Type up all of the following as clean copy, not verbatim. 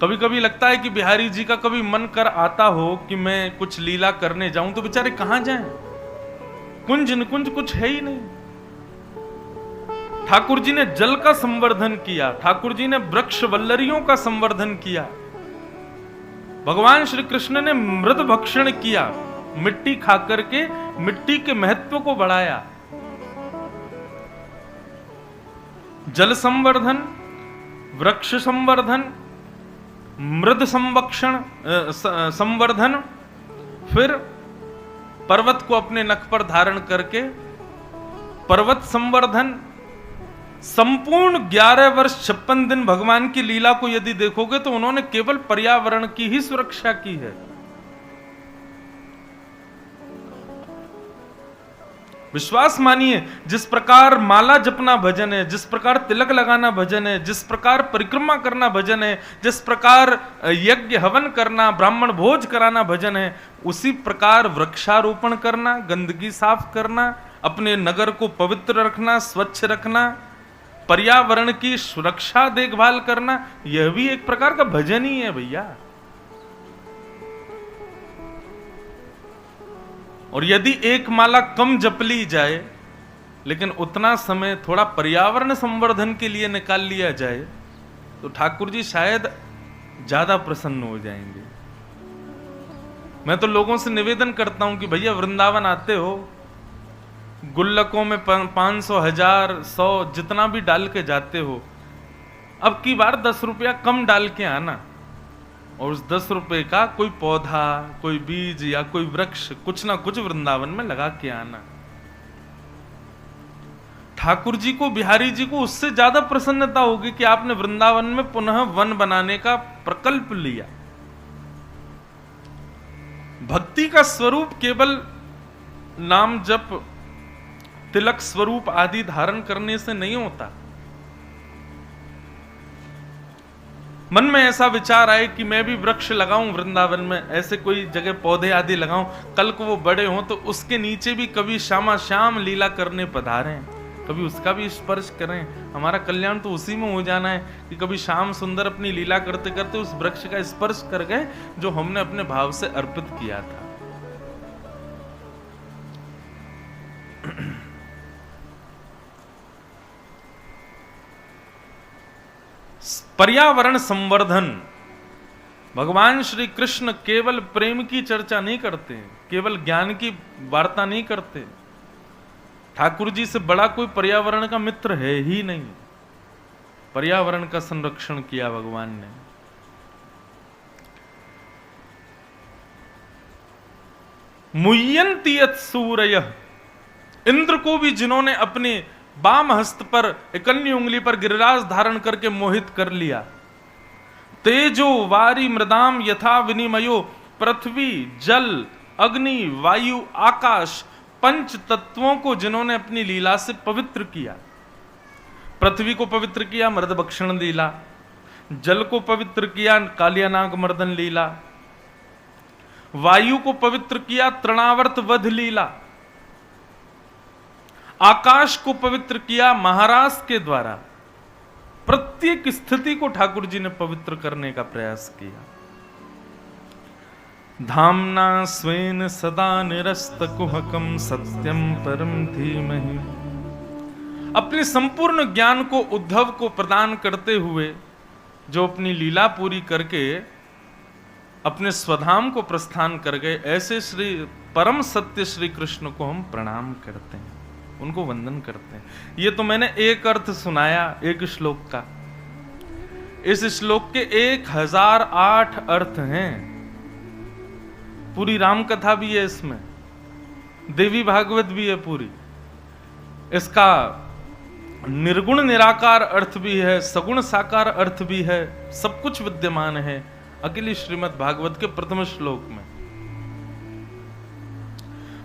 कभी कभी लगता है कि बिहारी जी का कभी मन कर आता हो कि मैं कुछ लीला करने जाऊं, तो बेचारे कहां जाएं? कुंज निकुंज कुछ है ही नहीं। ठाकुर जी ने जल का संवर्धन किया, ठाकुर जी ने वृक्ष वल्लरियों का संवर्धन किया, भगवान श्री कृष्ण ने मृद भक्षण किया, मिट्टी खा करके मिट्टी के महत्व को बढ़ाया। जल संवर्धन, वृक्ष संवर्धन, मृद संवर्धन, फिर पर्वत को अपने नख पर धारण करके पर्वत संवर्धन। संपूर्ण 11 वर्ष 56 दिन भगवान की लीला को यदि देखोगे तो उन्होंने केवल पर्यावरण की ही सुरक्षा की है। विश्वास मानिए, जिस प्रकार माला जपना भजन है, जिस प्रकार तिलक लगाना भजन है, जिस प्रकार परिक्रमा करना भजन है, जिस प्रकार यज्ञ हवन करना, ब्राह्मण भोज कराना भजन है, उसी प्रकार वृक्षारोपण करना, गंदगी साफ करना, अपने नगर को पवित्र रखना, स्वच्छ रखना, पर्यावरण की सुरक्षा देखभाल करना, यह भी एक प्रकार का भजन ही है भैया। और यदि एक माला कम जप ली जाए, लेकिन उतना समय थोड़ा पर्यावरण संवर्धन के लिए निकाल लिया जाए, तो ठाकुर जी शायद ज्यादा प्रसन्न हो जाएंगे। मैं तो लोगों से निवेदन करता हूं कि भैया वृंदावन आते हो, गुल्लकों में 500, 1000, 100 जितना भी डाल के जाते हो, अब की बार 10 रुपया कम डाल के आना, और उस 10 रुपए का कोई पौधा, कोई बीज या कोई वृक्ष कुछ ना कुछ वृंदावन में लगा के आना। ठाकुर जी को, बिहारी जी को उससे ज्यादा प्रसन्नता होगी कि आपने वृंदावन में पुनः वन बनाने का प्रकल्प लिया। भक्ति का स्वरूप केवल नाम जप, तिलक स्वरूप आदि धारण करने से नहीं होता। मन में ऐसा विचार आए कि मैं भी वृक्ष लगाऊं वृंदावन में, ऐसे कोई जगह पौधे आदि लगाऊं, कल को वो बड़े हों तो उसके नीचे भी कभी श्यामा श्याम लीला करने पधारें, कभी उसका भी स्पर्श करें। हमारा कल्याण तो उसी में हो जाना है कि कभी श्याम सुंदर अपनी लीला करते करते उस वृक्ष का स्पर्श कर गए जो हमने अपने भाव से अर्पित किया था। पर्यावरण संवर्धन। भगवान श्री कृष्ण केवल प्रेम की चर्चा नहीं करते, केवल ज्ञान की वार्ता नहीं करते। ठाकुर जी से बड़ा कोई पर्यावरण का मित्र है ही नहीं। पर्यावरण का संरक्षण किया भगवान ने। मुह्यन्ति यत् सूरयः, इंद्र को भी जिन्होंने अपने बाम हस्त पर, इकन्नी उंगली पर गिरिराज धारण करके मोहित कर लिया। तेजो वारी मृदाम यथा विनिमयो, पृथ्वी जल अग्नि वायु आकाश, पंच तत्वों को जिन्होंने अपनी लीला से पवित्र किया। पृथ्वी को पवित्र किया मृद भक्षण लीला, जल को पवित्र किया कालियानाग मर्दन लीला, वायु को पवित्र किया तृणावर्त वध लीला, आकाश को पवित्र किया महाराज के द्वारा। प्रत्येक स्थिति को ठाकुर जी ने पवित्र करने का प्रयास किया। धामना स्वेन सदा निरस्त कुहकम सत्यम परम धीमहि, अपने संपूर्ण ज्ञान को उद्धव को प्रदान करते हुए जो अपनी लीला पूरी करके अपने स्वधाम को प्रस्थान कर गए, ऐसे श्री परम सत्य श्री कृष्ण को हम प्रणाम करते हैं, उनको वंदन करते हैं। ये तो मैंने एक अर्थ सुनाया एक श्लोक का। इस श्लोक के 1008 अर्थ हैं। पूरी राम कथा भी है इसमें, देवी भागवत भी है पूरी। इसका निर्गुण निराकार अर्थ भी है, सगुण साकार अर्थ भी है, सब कुछ विद्यमान है अकेली श्रीमद् भागवत के प्रथम श्लोक में।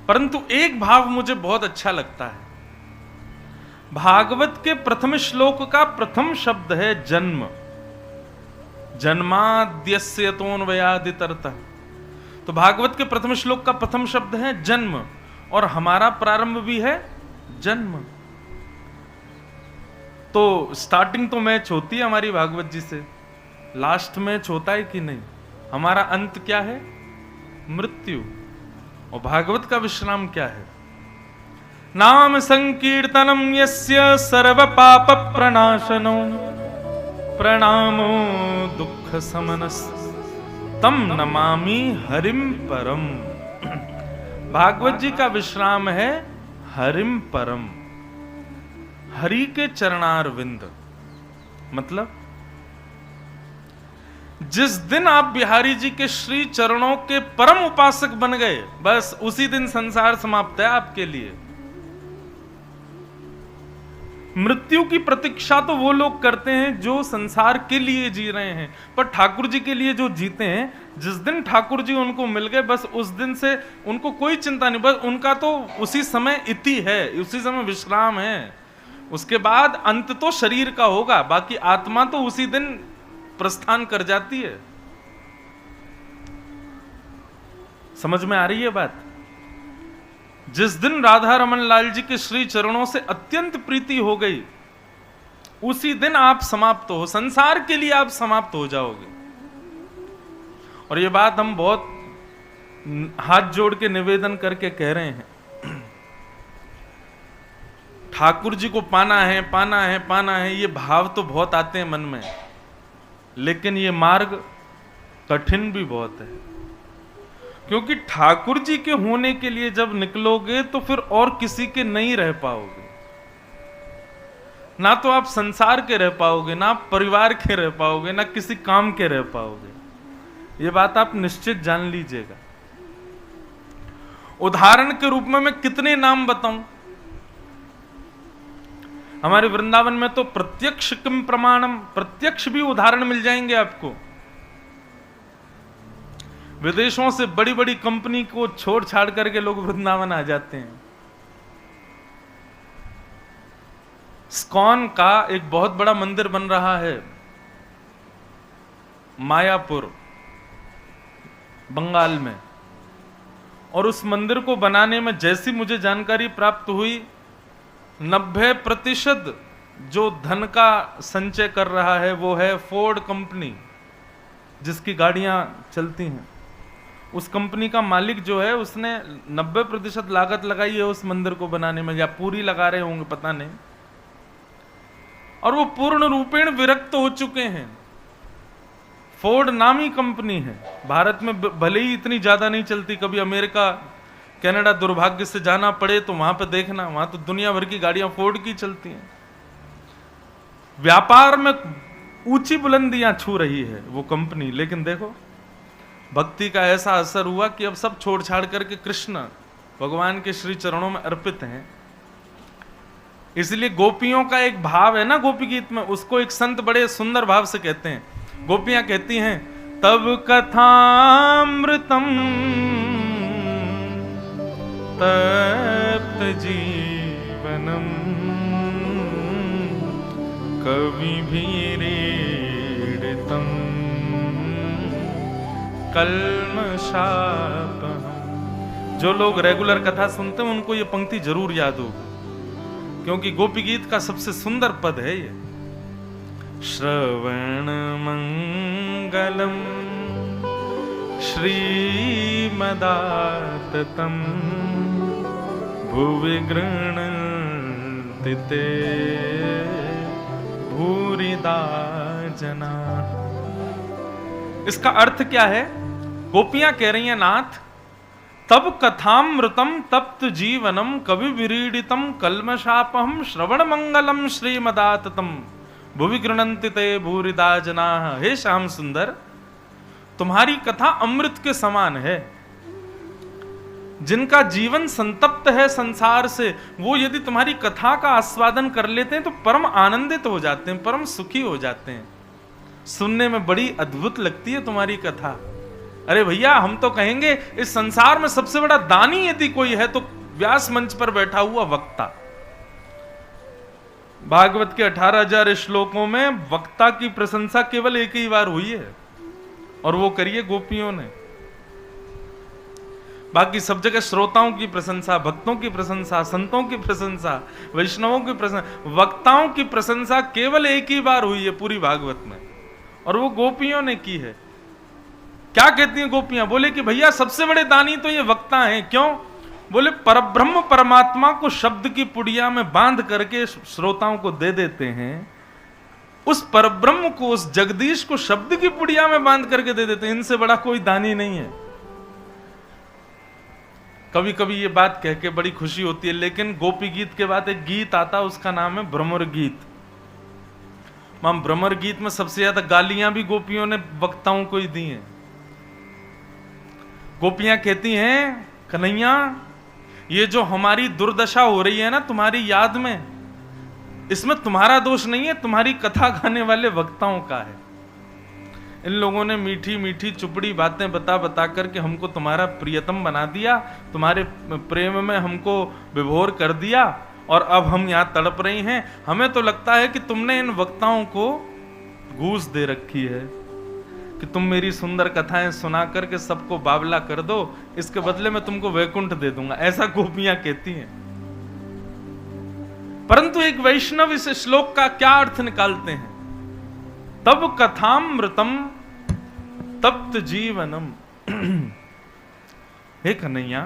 परंतु एक भाव मुझे बहुत अच्छा लगता है। भागवत के प्रथम श्लोक का प्रथम शब्द है जन्म, जन्माद्यस्य यतोऽन्वयादितरतः। तो भागवत के प्रथम श्लोक का प्रथम शब्द है जन्म, और हमारा प्रारंभ भी है जन्म। तो स्टार्टिंग तो मैच होती है हमारी भागवत जी से। लास्ट मैच होता है कि नहीं? हमारा अंत क्या है? मृत्यु। और भागवत का विश्राम क्या है? नाम संकीर्तनम यस्य सर्व पाप प्रणाशनो प्रणामो दुख समनस तम नमामि हरिम परम। भागवत जी का विश्राम है हरिम परम, हरि के चरणारविंद। मतलब जिस दिन आप बिहारी जी के श्री चरणों के परम उपासक बन गए, बस उसी दिन संसार समाप्त है आपके लिए। मृत्यु की प्रतीक्षा तो वो लोग करते हैं जो संसार के लिए जी रहे हैं, पर ठाकुर जी के लिए जो जीते हैं, जिस दिन ठाकुर जी उनको मिल गए, बस उस दिन से उनको कोई चिंता नहीं, बस उनका तो उसी समय इति है, उसी समय विश्राम है। उसके बाद अंत तो शरीर का होगा, बाकी आत्मा तो उसी दिन प्रस्थान कर जाती है। समझ में आ रही है बात? जिस दिन राधा रमन लाल जी के श्री चरणों से अत्यंत प्रीति हो गई, उसी दिन आप समाप्त हो, संसार के लिए आप समाप्त हो जाओगे। और ये बात हम बहुत हाथ जोड़ के निवेदन करके कह रहे हैं। ठाकुर जी को पाना है, पाना है, पाना है, ये भाव तो बहुत आते हैं मन में, लेकिन ये मार्ग कठिन भी बहुत है। क्योंकि ठाकुर जी के होने के लिए जब निकलोगे तो फिर और किसी के नहीं रह पाओगे। ना तो आप संसार के रह पाओगे, ना आप परिवार के रह पाओगे, ना किसी काम के रह पाओगे। ये बात आप निश्चित जान लीजिएगा। उदाहरण के रूप में मैं कितने नाम बताऊं? हमारे वृंदावन में तो प्रत्यक्ष किम प्रमाणम, प्रत्यक्ष भी उदाहरण मिल जाएंगे आपको। विदेशों से बड़ी बड़ी कंपनी को छोड़ छाड़ करके लोग वृंदावन आ जाते हैं। स्कॉन का एक बहुत बड़ा मंदिर बन रहा है मायापुर, बंगाल में, और उस मंदिर को बनाने में जैसी मुझे जानकारी प्राप्त हुई, 90% जो धन का संचय कर रहा है वो है फोर्ड कंपनी, जिसकी गाड़ियां चलती हैं। उस कंपनी का मालिक जो है, उसने 90% लागत लगाई है उस मंदिर को बनाने में, या पूरी लगा रहे होंगे पता नहीं। और वो पूर्ण रूपेण विरक्त हो चुके हैं। फोर्ड नामी कंपनी है, भारत में भले ही इतनी ज्यादा नहीं चलती, कभी अमेरिका कनाडा दुर्भाग्य से जाना पड़े तो वहां पे देखना, वहां तो दुनिया भर की गाड़ियां फोर्ड की चलती हैं। व्यापार में ऊंची बुलंदियां छू रही है वो कंपनी, लेकिन देखो भक्ति का ऐसा असर हुआ कि अब सब छोड़ छाड़ करके कृष्ण भगवान के श्री चरणों में अर्पित हैं। इसलिए गोपियों का एक भाव है ना गोपी गीत में, उसको एक संत बड़े सुंदर भाव से कहते हैं। गोपियां कहती हैं, तब कथामृतम तप्त जीवनम कवि भीरीडितम कल्मषापहम्। जो लोग रेगुलर कथा सुनते हैं उनको ये पंक्ति जरूर याद होगी, क्योंकि गोपी गीत का सबसे सुंदर पद है ये। श्रवण मंगलम श्रीमदाततम भुवि गृह्णन्ति ते भूरिदा जना। इसका अर्थ क्या है? गोपियां कह रही हैं, नाथ तब कथामृतम तप्त जीवनम कवि विरीडितम कल्मषापहम श्रवण मंगलम श्रीमदाततम भुवि गृह्णन्ति ते भूरिदा जनाः। हे श्याम सुंदर, तुम्हारी कथा अमृत के समान है। जिनका जीवन संतप्त है संसार से, वो यदि तुम्हारी कथा का आस्वादन कर लेते हैं तो परम आनंदित हो जाते हैं, परम सुखी हो जाते हैं। सुनने में बड़ी अद्भुत लगती है तुम्हारी कथा। अरे भैया, हम तो कहेंगे इस संसार में सबसे बड़ा दानी यदि कोई है तो व्यास मंच पर बैठा हुआ वक्ता। भागवत के 18,000 श्लोकों में वक्ता की प्रशंसा केवल एक ही बार हुई है, और वो करिए गोपियों ने। बाकी सब जगह श्रोताओं की प्रशंसा, भक्तों की प्रशंसा, संतों की प्रशंसा, वैष्णवों की प्रशंसा। वक्ताओं की प्रशंसा केवल एक ही बार हुई है पूरी भागवत में, और वो गोपियों ने की है। क्या कहती हैं गोपियां? बोले कि भैया सबसे बड़े दानी तो ये वक्ता हैं। क्यों? बोले परब्रह्म परमात्मा को शब्द की पुड़िया में बांध करके श्रोताओं को दे देते हैं, उस परब्रह्म को, उस जगदीश को शब्द की पुड़िया में बांध करके दे देते हैं। इनसे बड़ा कोई दानी नहीं है। कभी कभी ये बात कह के बड़ी खुशी होती है, लेकिन गोपी गीत के बाद एक गीत आता, उसका नाम है भ्रमर गीत। भ्रमर गीत में सबसे ज्यादा गालियां भी गोपियों ने वक्ताओं को ही दी हैं। गोपियां कहती हैं, कन्हैया ये जो हमारी दुर्दशा हो रही है ना तुम्हारी याद में, इसमें तुम्हारा दोष नहीं है, तुम्हारी कथा गाने वाले वक्ताओं का है। इन लोगों ने मीठी मीठी चुपड़ी बातें बता बता करके हमको तुम्हारा प्रियतम बना दिया, तुम्हारे प्रेम में हमको विभोर कर दिया, और अब हम यहां तड़प रही हैं। हमें तो लगता है कि तुमने इन वक्ताओं को घूस दे रखी है कि तुम मेरी सुंदर कथाएं सुना करके सबको बावला कर दो, इसके बदले में तुमको वैकुंठ दे दूंगा। ऐसा गोपियां कहती हैं। परंतु एक वैष्णव इस श्लोक का क्या अर्थ निकालते हैं? तब कथामृतम तप्त जीवनम। हे कन्हैया,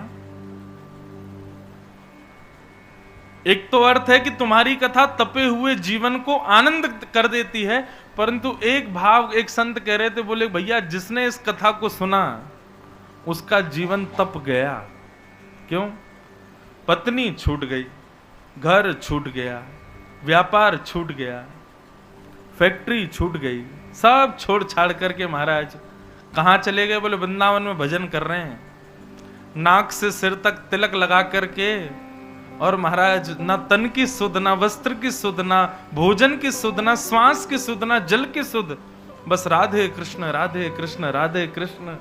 एक तो अर्थ है कि तुम्हारी कथा तपे हुए जीवन को आनंद कर देती है, परंतु एक भाव एक संत कह रहे थे, बोले भैया जिसने इस कथा को सुना उसका जीवन तप गया। क्यों? पत्नी छूट गई, घर छूट गया, व्यापार छूट गया, फैक्ट्री छूट गई, सब छोड़ छाड़ करके महाराज कहां चले गए? बोले वृंदावन में भजन कर रहे हैं, नाक से सिर तक तिलक लगा करके, और महाराज ना तन की सुध, ना वस्त्र की सुध, ना भोजन की सुध, ना श्वास की सुध, ना जल की सुध, बस राधे कृष्ण राधे कृष्ण राधे कृष्ण।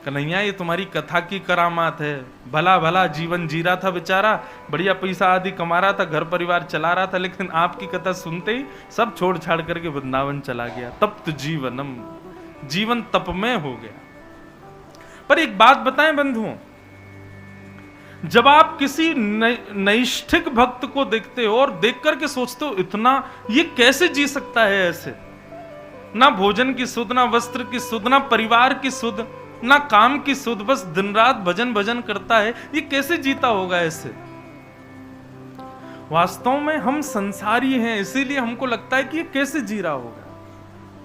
कन्हैया ये तुम्हारी कथा की करामात है। भला भला जीवन जी रहा था बेचारा, बढ़िया पैसा आदि कमा रहा था, घर परिवार चला रहा था, लेकिन आपकी कथा सुनते ही सब छोड़ छाड़ करके वृंदावन चला गया। तप्त जीवनम, जीवन तप में हो गया। पर एक बात बताएं बंधुओं, जब आप किसी नैष्ठिक भक्त को देखते हो और देख करके सोचते हो इतना ये कैसे जी सकता है ऐसे, ना भोजन की सुध, ना वस्त्र की सुध, ना परिवार की सुध, ना काम की सुध, बस दिन रात भजन भजन करता है, ये कैसे जीता होगा ऐसे? वास्तव में हम संसारी हैं, इसीलिए हमको लगता है कि ये कैसे जी रहा होगा,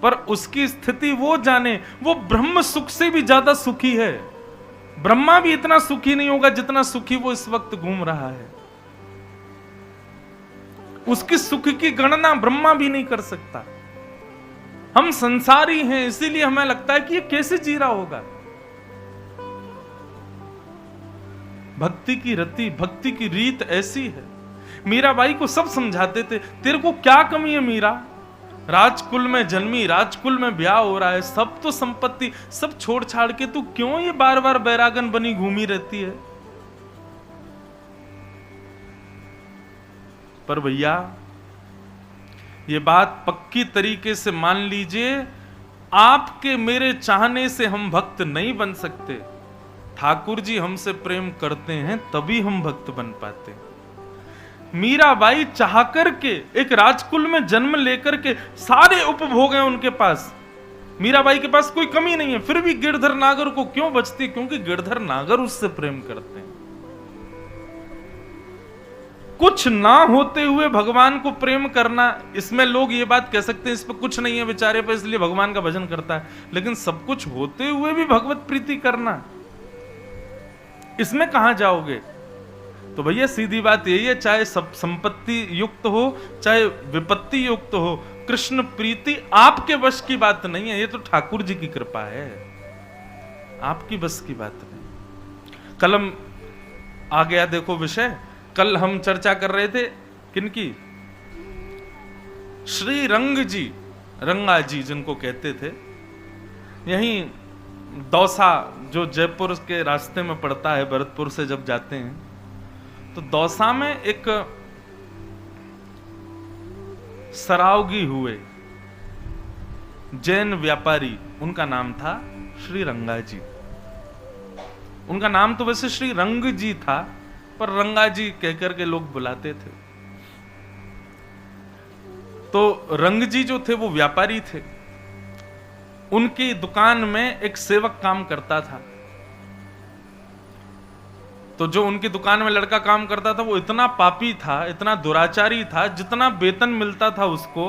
पर उसकी स्थिति वो जाने, वो ब्रह्म सुख से भी ज्यादा सुखी है। ब्रह्मा भी इतना सुखी नहीं होगा जितना सुखी वो इस वक्त घूम रहा है। उसकी सुख की गणना ब्रह्मा भी नहीं कर सकता। हम संसारी हैं, इसीलिए हमें लगता है कि ये कैसे जी रहा होगा। भक्ति की रति, भक्ति की रीत ऐसी है। मीराबाई को सब समझाते थे, तेरे को क्या कमी है मीरा, राजकुल में जन्मी, राजकुल में ब्याह हो रहा है, सब तो संपत्ति सब छोड़ छाड़ के तू क्यों ये बार बार बैरागन बनी घूमी रहती है? पर भैया ये बात पक्की तरीके से मान लीजिए, आपके मेरे चाहने से हम भक्त नहीं बन सकते। ठाकुर जी हमसे प्रेम करते हैं तभी हम भक्त बन पाते हैं। मीराबाई चाह करके एक राजकुल में जन्म लेकर के सारे उपभोग हैं उनके पास, मीराबाई के पास कोई कमी नहीं है, फिर भी गिरधर नागर को क्यों बचती? क्योंकि गिरधर नागर उससे प्रेम करते हैं। कुछ ना होते हुए भगवान को प्रेम करना, इसमें लोग ये बात कह सकते हैं इस पर कुछ नहीं है बेचारे पर, इसलिए भगवान का भजन करता है, लेकिन सब कुछ होते हुए भी भगवत प्रीति करना, इसमें कहां जाओगे? तो भैया सीधी बात यही है, चाहे सब संपत्ति युक्त हो चाहे विपत्ति युक्त हो, कृष्ण प्रीति आपके वश की बात नहीं है, ये तो ठाकुर जी की कृपा है, आपकी बस की बात नहीं। कल हम आ गया देखो विषय, कल हम चर्चा कर रहे थे किनकी? श्री रंग जी, रंगा जी जिनको कहते थे, यहीं दौसा जो जयपुर के रास्ते में पड़ता है, भरतपुर से जब जाते हैं तो दौसा में एक सरावगी हुए जैन व्यापारी, उनका नाम था श्री रंगा जी। उनका नाम तो वैसे श्री रंग जी था, पर रंगा जी कहकर के लोग बुलाते थे। तो रंग जी जो थे वो व्यापारी थे, उनकी दुकान में एक सेवक काम करता था। तो जो उनकी दुकान में लड़का काम करता था वो इतना पापी था, इतना दुराचारी था, जितना वेतन मिलता था उसको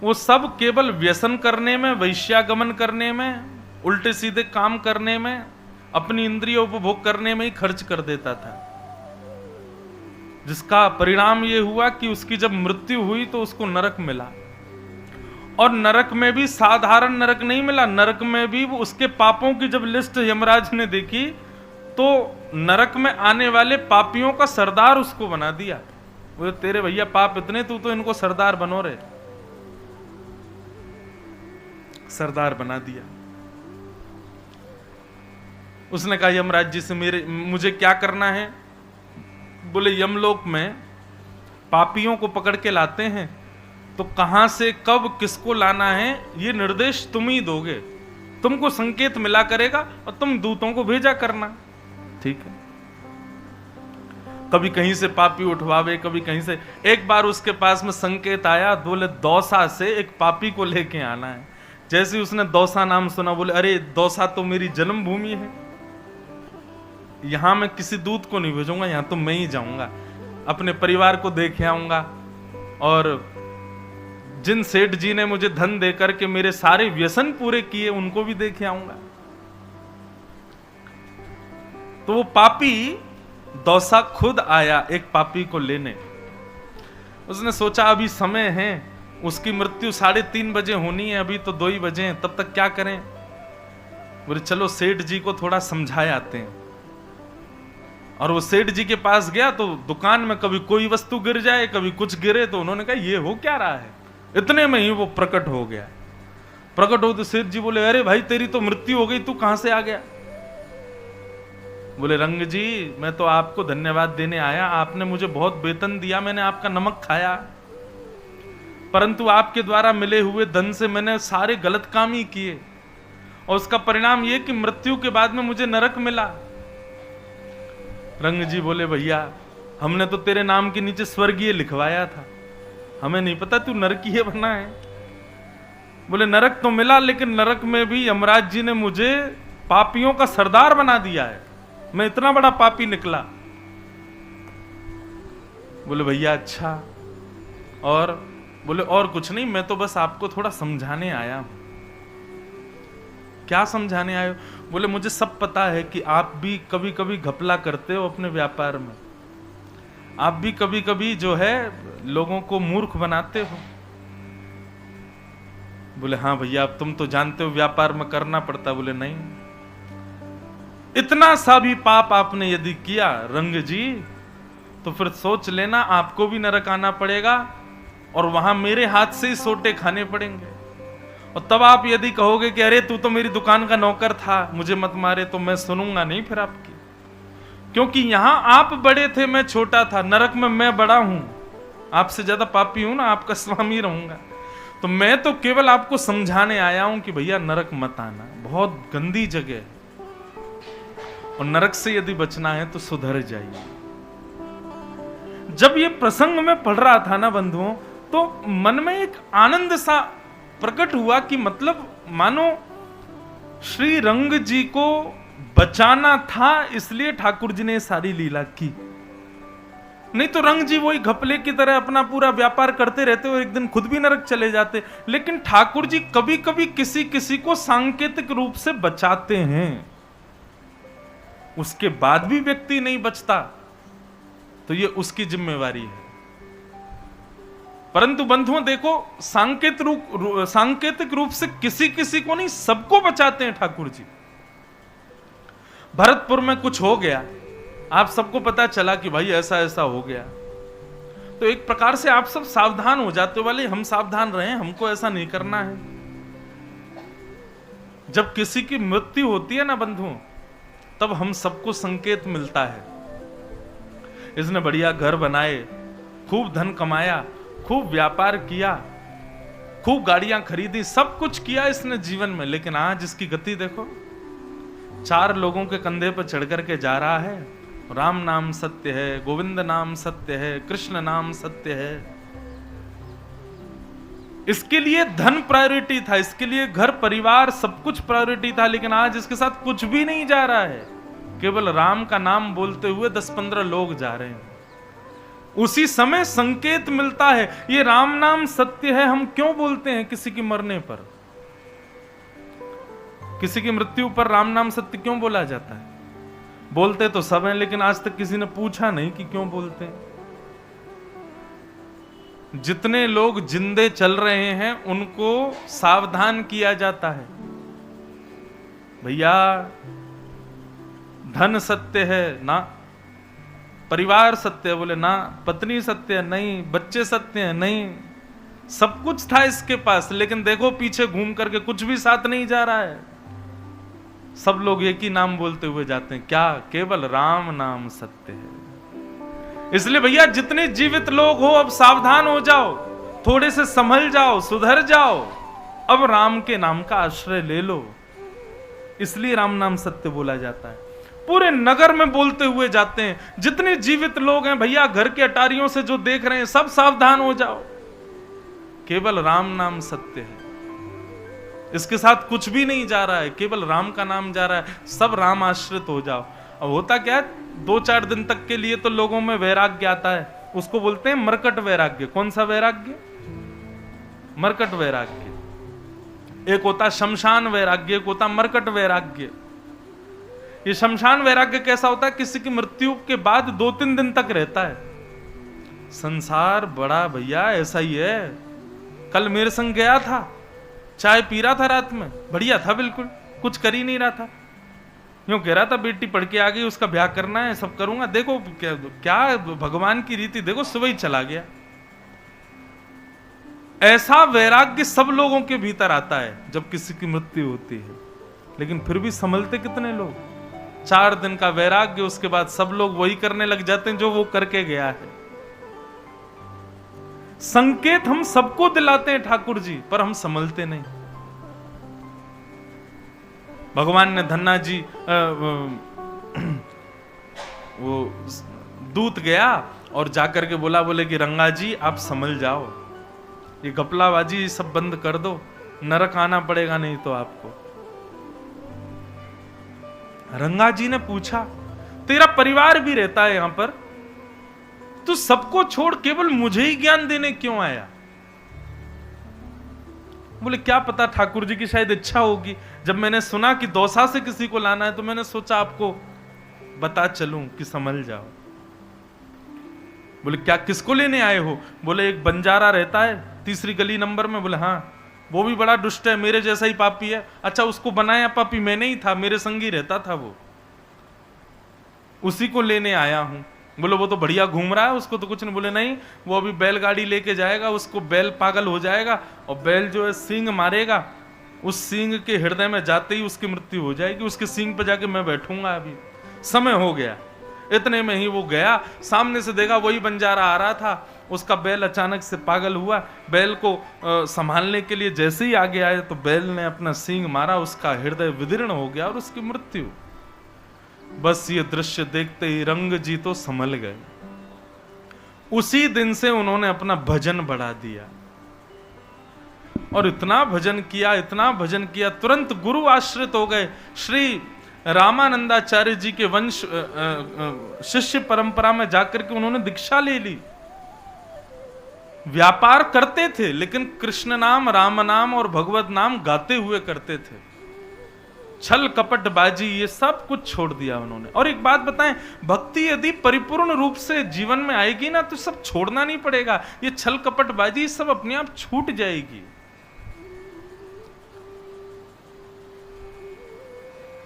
वो सब केवल व्यसन करने में, वैश्यागमन करने में, उल्टे सीधे काम करने में, अपनी इंद्रिय उपभोग करने में ही खर्च कर देता था। जिसका परिणाम ये हुआ कि उसकी जब मृत्यु हुई तो उसको नरक मिला, और नरक में भी साधारण नरक नहीं मिला, नरक में भी वो उसके पापों की जब लिस्ट यमराज ने देखी तो नरक में आने वाले पापियों का सरदार उसको बना दिया। वो तेरे भैया पाप इतने, तू तो इनको सरदार बनो रे, सरदार बना दिया। उसने कहा यमराज जी से मुझे क्या करना है? बोले यमलोक में पापियों को पकड़ के लाते हैं, तो कहां से कब किसको लाना है ये निर्देश तुम ही दोगे, तुमको संकेत मिला करेगा और तुम दूतों को भेजा करना। ठीक है। कभी कहीं से पापी उठवावे, कभी कहीं से। एक बार उसके पास में संकेत आया, बोले दौसा से एक पापी को लेके आना है। जैसे ही उसने दौसा नाम सुना, बोले अरे दौसा तो मेरी जन्मभूमि है, यहां मैं किसी दूत को नहीं भेजूंगा, यहां तो मैं ही जाऊंगा, अपने परिवार को देख आऊंगा, और जिन सेठ जी ने मुझे धन देकर के मेरे सारे व्यसन पूरे किए उनको भी देख आऊंगा। तो वो पापी दौसा खुद आया एक पापी को लेने। उसने सोचा अभी समय है, उसकी मृत्यु 3:30 बजे होनी है, अभी तो 2 ही बजे हैं, तब तक क्या करें? बोले चलो सेठ जी को थोड़ा समझाए आते हैं। और वो सेठ जी के पास गया तो दुकान में कभी कोई वस्तु गिर जाए, कभी कुछ गिरे, तो उन्होंने कहा ये हो क्या रहा है? इतने में ही वो प्रकट हो गया। प्रकट हो तो सेठ जी बोले अरे भाई तेरी तो मृत्यु हो गई, तू कहां से आ गया? बोले रंग जी मैं तो आपको धन्यवाद देने आया, आपने मुझे बहुत वेतन दिया, मैंने आपका नमक खाया, परंतु आपके द्वारा मिले हुए धन से मैंने सारे गलत काम ही किए, और उसका परिणाम ये कि मृत्यु के बाद में मुझे नरक मिला। रंग जी बोले भैया हमने तो तेरे नाम के नीचे स्वर्गीय लिखवाया था, हमें नहीं पता तू नरकीय बना है। बोले नरक तो मिला, लेकिन नरक में भी यमराज जी ने मुझे पापियों का सरदार बना दिया है, मैं इतना बड़ा पापी निकला। बोले भैया अच्छा, और बोले और कुछ नहीं, मैं तो बस आपको थोड़ा समझाने आया हूं। क्या समझाने आए हो? बोले मुझे सब पता है कि आप भी कभी कभी घपला करते हो अपने व्यापार में, आप भी कभी कभी जो है लोगों को मूर्ख बनाते हो। बोले हाँ भैया अब तुम तो जानते हो व्यापार में करना पड़ता। बोले नहीं, इतना सा भी पाप आपने यदि किया रंग जी, तो फिर सोच लेना आपको भी नरक आना पड़ेगा, और वहां मेरे हाथ से ही सोटे खाने पड़ेंगे। और तब आप यदि कहोगे कि अरे तू तो मेरी दुकान का नौकर था, मुझे मत मारे, तो मैं सुनूंगा नहीं फिर आपकी, क्योंकि यहां आप बड़े थे, मैं छोटा था, नरक में मैं बड़ा हूं, आपसे ज्यादा पापी हूं ना, आपका स्वामी रहूंगा। तो मैं तो केवल आपको समझाने आया हूं कि भैया नरक मत आना, बहुत गंदी जगह है, और नरक से यदि बचना है तो सुधर जाइए। जब ये प्रसंग में पढ़ रहा था ना बंधुओं, तो मन में एक आनंद सा प्रकट हुआ कि मतलब मानो श्री रंग जी को बचाना था, इसलिए ठाकुर जी ने सारी लीला की। नहीं तो रंग जी वही घपले की तरह अपना पूरा व्यापार करते रहते और एक दिन खुद भी नरक चले जाते। लेकिन ठाकुर जी कभी कभी किसी किसी को सांकेतिक रूप से बचाते हैं, उसके बाद भी व्यक्ति नहीं बचता तो ये उसकी जिम्मेवारी है। परंतु बंधुओं देखो, सांकेतिक रूप से किसी किसी को नहीं, सबको बचाते हैं ठाकुर जी। भरतपुर में कुछ हो गया, आप सबको पता चला कि भाई ऐसा ऐसा हो गया, तो एक प्रकार से आप सब सावधान हो जाते हो, वाले हम सावधान रहें, हमको ऐसा नहीं करना है। जब किसी की मृत्यु होती है ना बंधुओं, तब हम सबको संकेत मिलता है। इसने बढ़िया घर बनाए, खूब धन कमाया, खूब व्यापार किया, खूब गाड़ियां खरीदी, सब कुछ किया इसने जीवन में, लेकिन आज इसकी गति देखो, 4 लोगों के कंधे पर चढ़ करके जा रहा है। राम नाम सत्य है, गोविंद नाम सत्य है, कृष्ण नाम सत्य है, इसके लिए धन प्रायोरिटी था, इसके लिए घर परिवार सब कुछ प्रायोरिटी था, लेकिन आज इसके साथ कुछ भी नहीं जा रहा है। केवल राम का नाम बोलते हुए 10-15 लोग जा रहे हैं। उसी समय संकेत मिलता है, ये राम नाम सत्य है। हम क्यों बोलते हैं किसी की मरने पर, किसी की मृत्यु पर राम नाम सत्य क्यों बोला जाता है? बोलते तो सब हैं, लेकिन आज तक किसी ने पूछा नहीं कि क्यों बोलते हैं। जितने लोग जिंदे चल रहे हैं उनको सावधान किया जाता है, भैया धन सत्य है ना, परिवार सत्य है, बोले ना, पत्नी सत्य है नहीं, बच्चे सत्य है नहीं, सब कुछ था इसके पास, लेकिन देखो पीछे घूम करके कुछ भी साथ नहीं जा रहा है। सब लोग एक ही नाम बोलते हुए जाते हैं, क्या? केवल राम नाम सत्य है। इसलिए भैया जितने जीवित लोग हो अब सावधान हो जाओ, थोड़े से संभल जाओ, सुधर जाओ, अब राम के नाम का आश्रय ले लो। इसलिए राम नाम सत्य बोला जाता है। पूरे नगर में बोलते हुए जाते हैं, जितने जीवित लोग हैं भैया घर के अटारियों से जो देख रहे हैं सब सावधान हो जाओ, केवल राम नाम सत्य है। इसके साथ कुछ भी नहीं जा रहा है, केवल राम का नाम जा रहा है। सब राम आश्रित हो जाओ। अब होता क्या है, 2-4 दिन तक के लिए तो लोगों में वैराग्य आता है, उसको बोलते हैं मरकट वैराग्य। कौन सा वैराग्य? मरकट वैराग्य। एक होता शमशान वैराग्य, एक होता मरकट वैराग्य। ये शमशान वैराग्य कैसा होता है? किसी की मृत्यु के बाद 2-3 दिन तक रहता है। संसार बड़ा भैया ऐसा ही है। कल मेरे संग गया था, चाय पी रहा था रात में, बढ़िया था, बिल्कुल कुछ कर ही नहीं रहा था, यूं कह रहा था बेटी पढ़ के आ गई, उसका ब्याह करना है, सब करूंगा। देखो क्या भगवान की रीति, देखो सुबह ही चला गया। ऐसा वैराग्य सब लोगों के भीतर आता है जब किसी की मृत्यु होती है, लेकिन फिर भी संभलते कितने लोग? 4 दिन का वैराग्य, उसके बाद सब लोग वही करने लग जाते हैं जो वो करके गया है। संकेत हम सबको दिलाते हैं ठाकुर जी, पर हम संभलते नहीं। भगवान ने धन्ना जी वो दूत गया और जाकर के बोले कि रंगा जी आप संभल जाओ, ये गपलाबाजी सब बंद कर दो, नरक आना पड़ेगा नहीं तो आपको। रंगा जी ने पूछा, तेरा परिवार भी रहता है यहां पर, तू सबको छोड़ केवल मुझे ही ज्ञान देने क्यों आया? बोले क्या पता ठाकुर जी की शायद इच्छा होगी। जब मैंने सुना कि दौसा से किसी को लाना है तो मैंने सोचा आपको बता चलूं कि संभल जाओ। बोले क्या, किसको लेने आए हो? बोले एक बंजारा रहता है 3री गली नंबर में। बोले हाँ, वो भी बड़ा दुष्ट है, मेरे जैसा ही पापी है। अच्छा, उसको बनाया पापी मैं नहीं था, मेरे संग ही रहता था वो, उसी को लेने आया हूं। बोलो वो तो बढ़िया घूम रहा है, उसको तो कुछ नहीं। बोले नहीं, वो अभी बैलगाड़ी लेके जाएगा, उसको बैल पागल हो जाएगा और बैल जो है सींग मारेगा, उस सींग के हृदय में जाते ही उसकी मृत्यु हो जाएगी, उसके सींग पे जाके मैं बैठूंगा। अभी समय हो गया। इतने में ही वो गया, सामने से देखा वही बंजारा आ रहा था, उसका बैल अचानक से पागल हुआ। बैल को संभालने के लिए जैसे ही आगे आए तो बैल ने अपना सींग मारा, उसका हृदय विदीर्ण हो गया और उसकी मृत्यु। बस ये दृश्य देखते ही रंग जी तो संभल गए। उसी दिन से उन्होंने अपना भजन बढ़ा दिया और इतना भजन किया, इतना भजन किया, तुरंत गुरु आश्रित हो गए। श्री रामानंदाचार्य जी के वंश शिष्य परंपरा में जाकर के उन्होंने दीक्षा ले ली। व्यापार करते थे लेकिन कृष्ण नाम, राम नाम और भगवत नाम गाते हुए करते थे। छल कपट बाजी ये सब कुछ छोड़ दिया उन्होंने। और एक बात बताएं, भक्ति यदि परिपूर्ण रूप से जीवन में आएगी ना तो सब छोड़ना नहीं पड़ेगा। ये छल कपट बाजी सब अपने आप छूट जाएगी।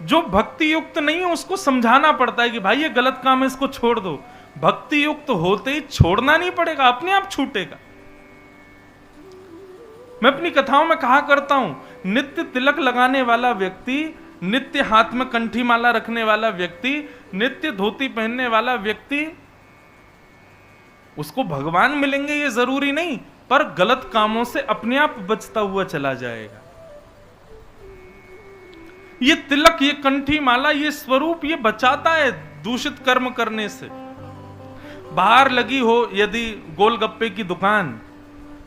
जो भक्ति युक्त नहीं है उसको समझाना पड़ता है कि भाई ये गलत काम है, इसको छोड़ दो। भक्ति युक्त होते ही छोड़ना नहीं पड़ेगा, अपने आप छूटेगा। मैं अपनी कथाओं में कहा करता हूं, नित्य तिलक लगाने वाला व्यक्ति, नित्य हाथ में कंठी माला रखने वाला व्यक्ति, नित्य धोती पहनने वाला व्यक्ति, उसको भगवान मिलेंगे ये जरूरी नहीं, पर गलत कामों से अपने आप बचता हुआ चला जाएगा। ये तिलक, ये कंठी माला, ये स्वरूप ये बचाता है दूषित कर्म करने से। बाहर लगी हो यदि गोलगप्पे की दुकान,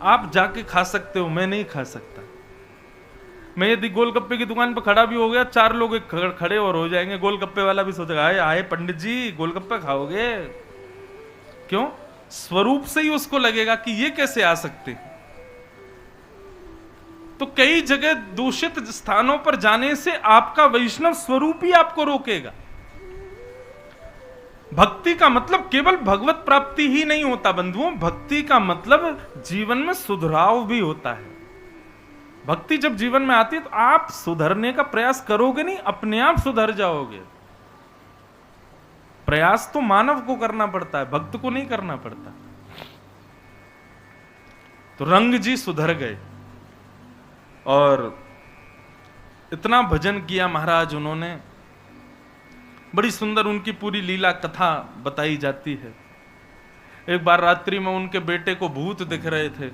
आप जाके खा सकते हो, मैं नहीं खा सकता। मैं यदि गोलगप्पे की दुकान पर खड़ा भी हो गया, 4 लोग खड़े और हो जाएंगे, गोलगप्पे वाला भी सोचेगा आए आए पंडित जी गोलगप्पे खाओगे। क्यों? स्वरूप से ही उसको लगेगा कि ये कैसे आ सकते हैं। तो कई जगह दूषित स्थानों पर जाने से आपका वैष्णव स्वरूप ही आपको रोकेगा। भक्ति का मतलब केवल भगवत प्राप्ति ही नहीं होता बंधुओं, भक्ति का मतलब जीवन में सुधराव भी होता है। भक्ति जब जीवन में आती है तो आप सुधरने का प्रयास करोगे नहीं, अपने आप सुधर जाओगे। प्रयास तो मानव को करना पड़ता है, भक्त को नहीं करना पड़ता। तो रंग जी सुधर गए और इतना भजन किया महाराज उन्होंने। बड़ी सुंदर उनकी पूरी लीला कथा बताई जाती है। एक बार रात्रि में उनके बेटे को भूत दिख रहे थे।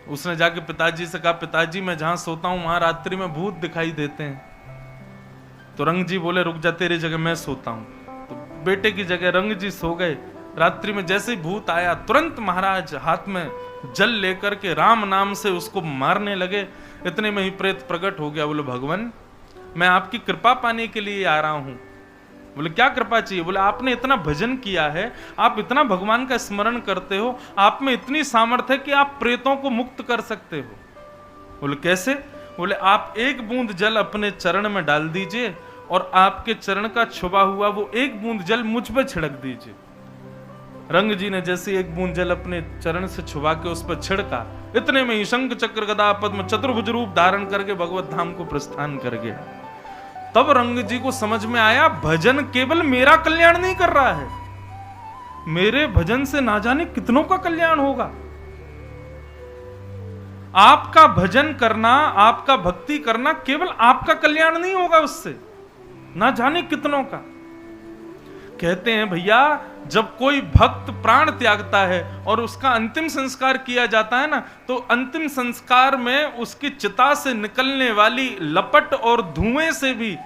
उसने जाके पिताजी से कहा, पिताजी मैं जहां सोता हूं वहां रात्रि में भूत दिखाई देते हैं। तो रंग जी बोले, रुक जा, तेरी जगह मैं सोता हूं। तो बेटे की जगह रंग जी सो गए। रात्रि में जैसे ही भूत आया, तुरंत महाराज हाथ में जल लेकर के राम नाम से उसको मारने लगे। इतने में ही प्रेत प्रकट हो गया। बोले, भगवान मैं आपकी कृपा पाने के लिए आ रहा हूं। बोले, क्या कृपा चाहिए? बोले, आपने इतना भजन किया है, आप इतना भगवान का स्मरण करते हो, आप में इतनी सामर्थ्य है कि आप प्रेतों को मुक्त कर सकते हो। बोले, कैसे? बोले, आप एक बूंद जल अपने चरण में डाल दीजिए और आपके चरण का छुपा हुआ वो एक बूंद जल मुझ पे छिड़क दीजिए। रंग जी ने जैसे एक बूंद जल अपने चरण से छुपा के उस पर छिड़का, इतने में ही शंख चक्र गदा पद्म चतुर्भुज रूप धारण करके भगवत धाम को प्रस्थान कर गया। तब रंग जी को समझ में आया, भजन केवल मेरा कल्याण नहीं कर रहा है, मेरे भजन से ना जाने कितनों का कल्याण होगा। आपका भजन करना, आपका भक्ति करना केवल आपका कल्याण नहीं होगा, उससे ना जाने कितनों का। कहते हैं भैया, जब कोई भक्त प्राण त्यागता है और उसका अंतिम संस्कार किया जाता है ना, तो अंतिम संस्कार में उसकी चिता से निकलने वाली लपट और धुएं से भी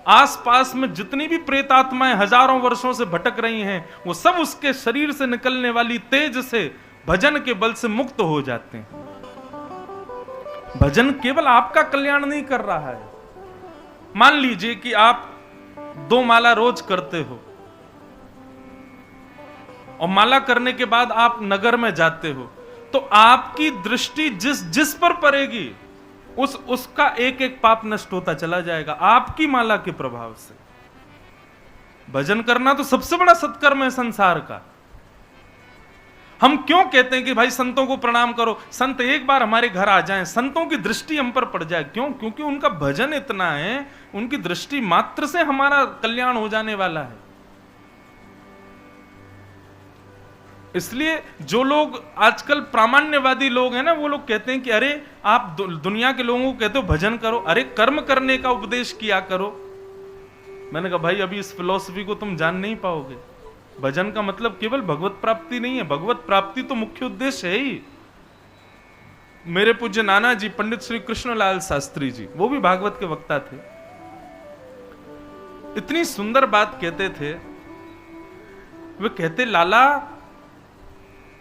आसपास में जितनी भी प्रेतात्माएं हजारों वर्षों से भटक रही हैं, वो सब उसके शरीर से निकलने वाली तेज से भजन के बल से मुक्त हो जाते हैं। भजन केवल आपका कल्याण नहीं कर रहा है। मान लीजिए कि आप 2 माला रोज करते हो और माला करने के बाद आप नगर में जाते हो, तो आपकी दृष्टि जिस पर पड़ेगी उसका एक एक पाप नष्ट होता चला जाएगा आपकी माला के प्रभाव से। भजन करना तो सबसे बड़ा सत्कर्म है संसार का। हम क्यों कहते हैं कि भाई संतों को प्रणाम करो, संत एक बार हमारे घर आ जाएं, संतों की दृष्टि हम पर पड़ जाए। क्यों? क्योंकि उनका भजन इतना है, उनकी दृष्टि मात्र से हमारा कल्याण हो जाने वाला है। इसलिए जो लोग आजकल प्रामाण्यवादी लोग हैं ना, वो लोग कहते हैं कि अरे आप दुनिया के लोगों को कहते हो भजन करो, अरे कर्म करने का उपदेश किया करो। मैंने कहा भाई अभी इस फिलॉसफी को तुम जान नहीं पाओगे। भजन का मतलब केवल भगवत प्राप्ति नहीं है, भगवत प्राप्ति तो मुख्य उद्देश्य है ही। मेरे पूज्य नाना जी पंडित श्री कृष्णलाल शास्त्री जी, वो भी भागवत के वक्ता थे, इतनी सुंदर बात कहते थे। वे कहते, लाला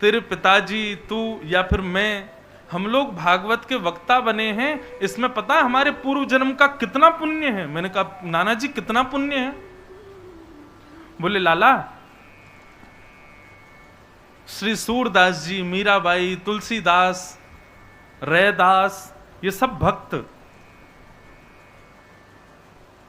तेरे पिताजी, तू या फिर मैं, हम लोग भागवत के वक्ता बने हैं, इसमें पता है हमारे पूर्व जन्म का कितना पुण्य है? मैंने कहा नाना जी कितना पुण्य है? बोले, लाला श्री सूरदास जी, मीराबाई, तुलसीदास, रैदास, ये सब भक्त,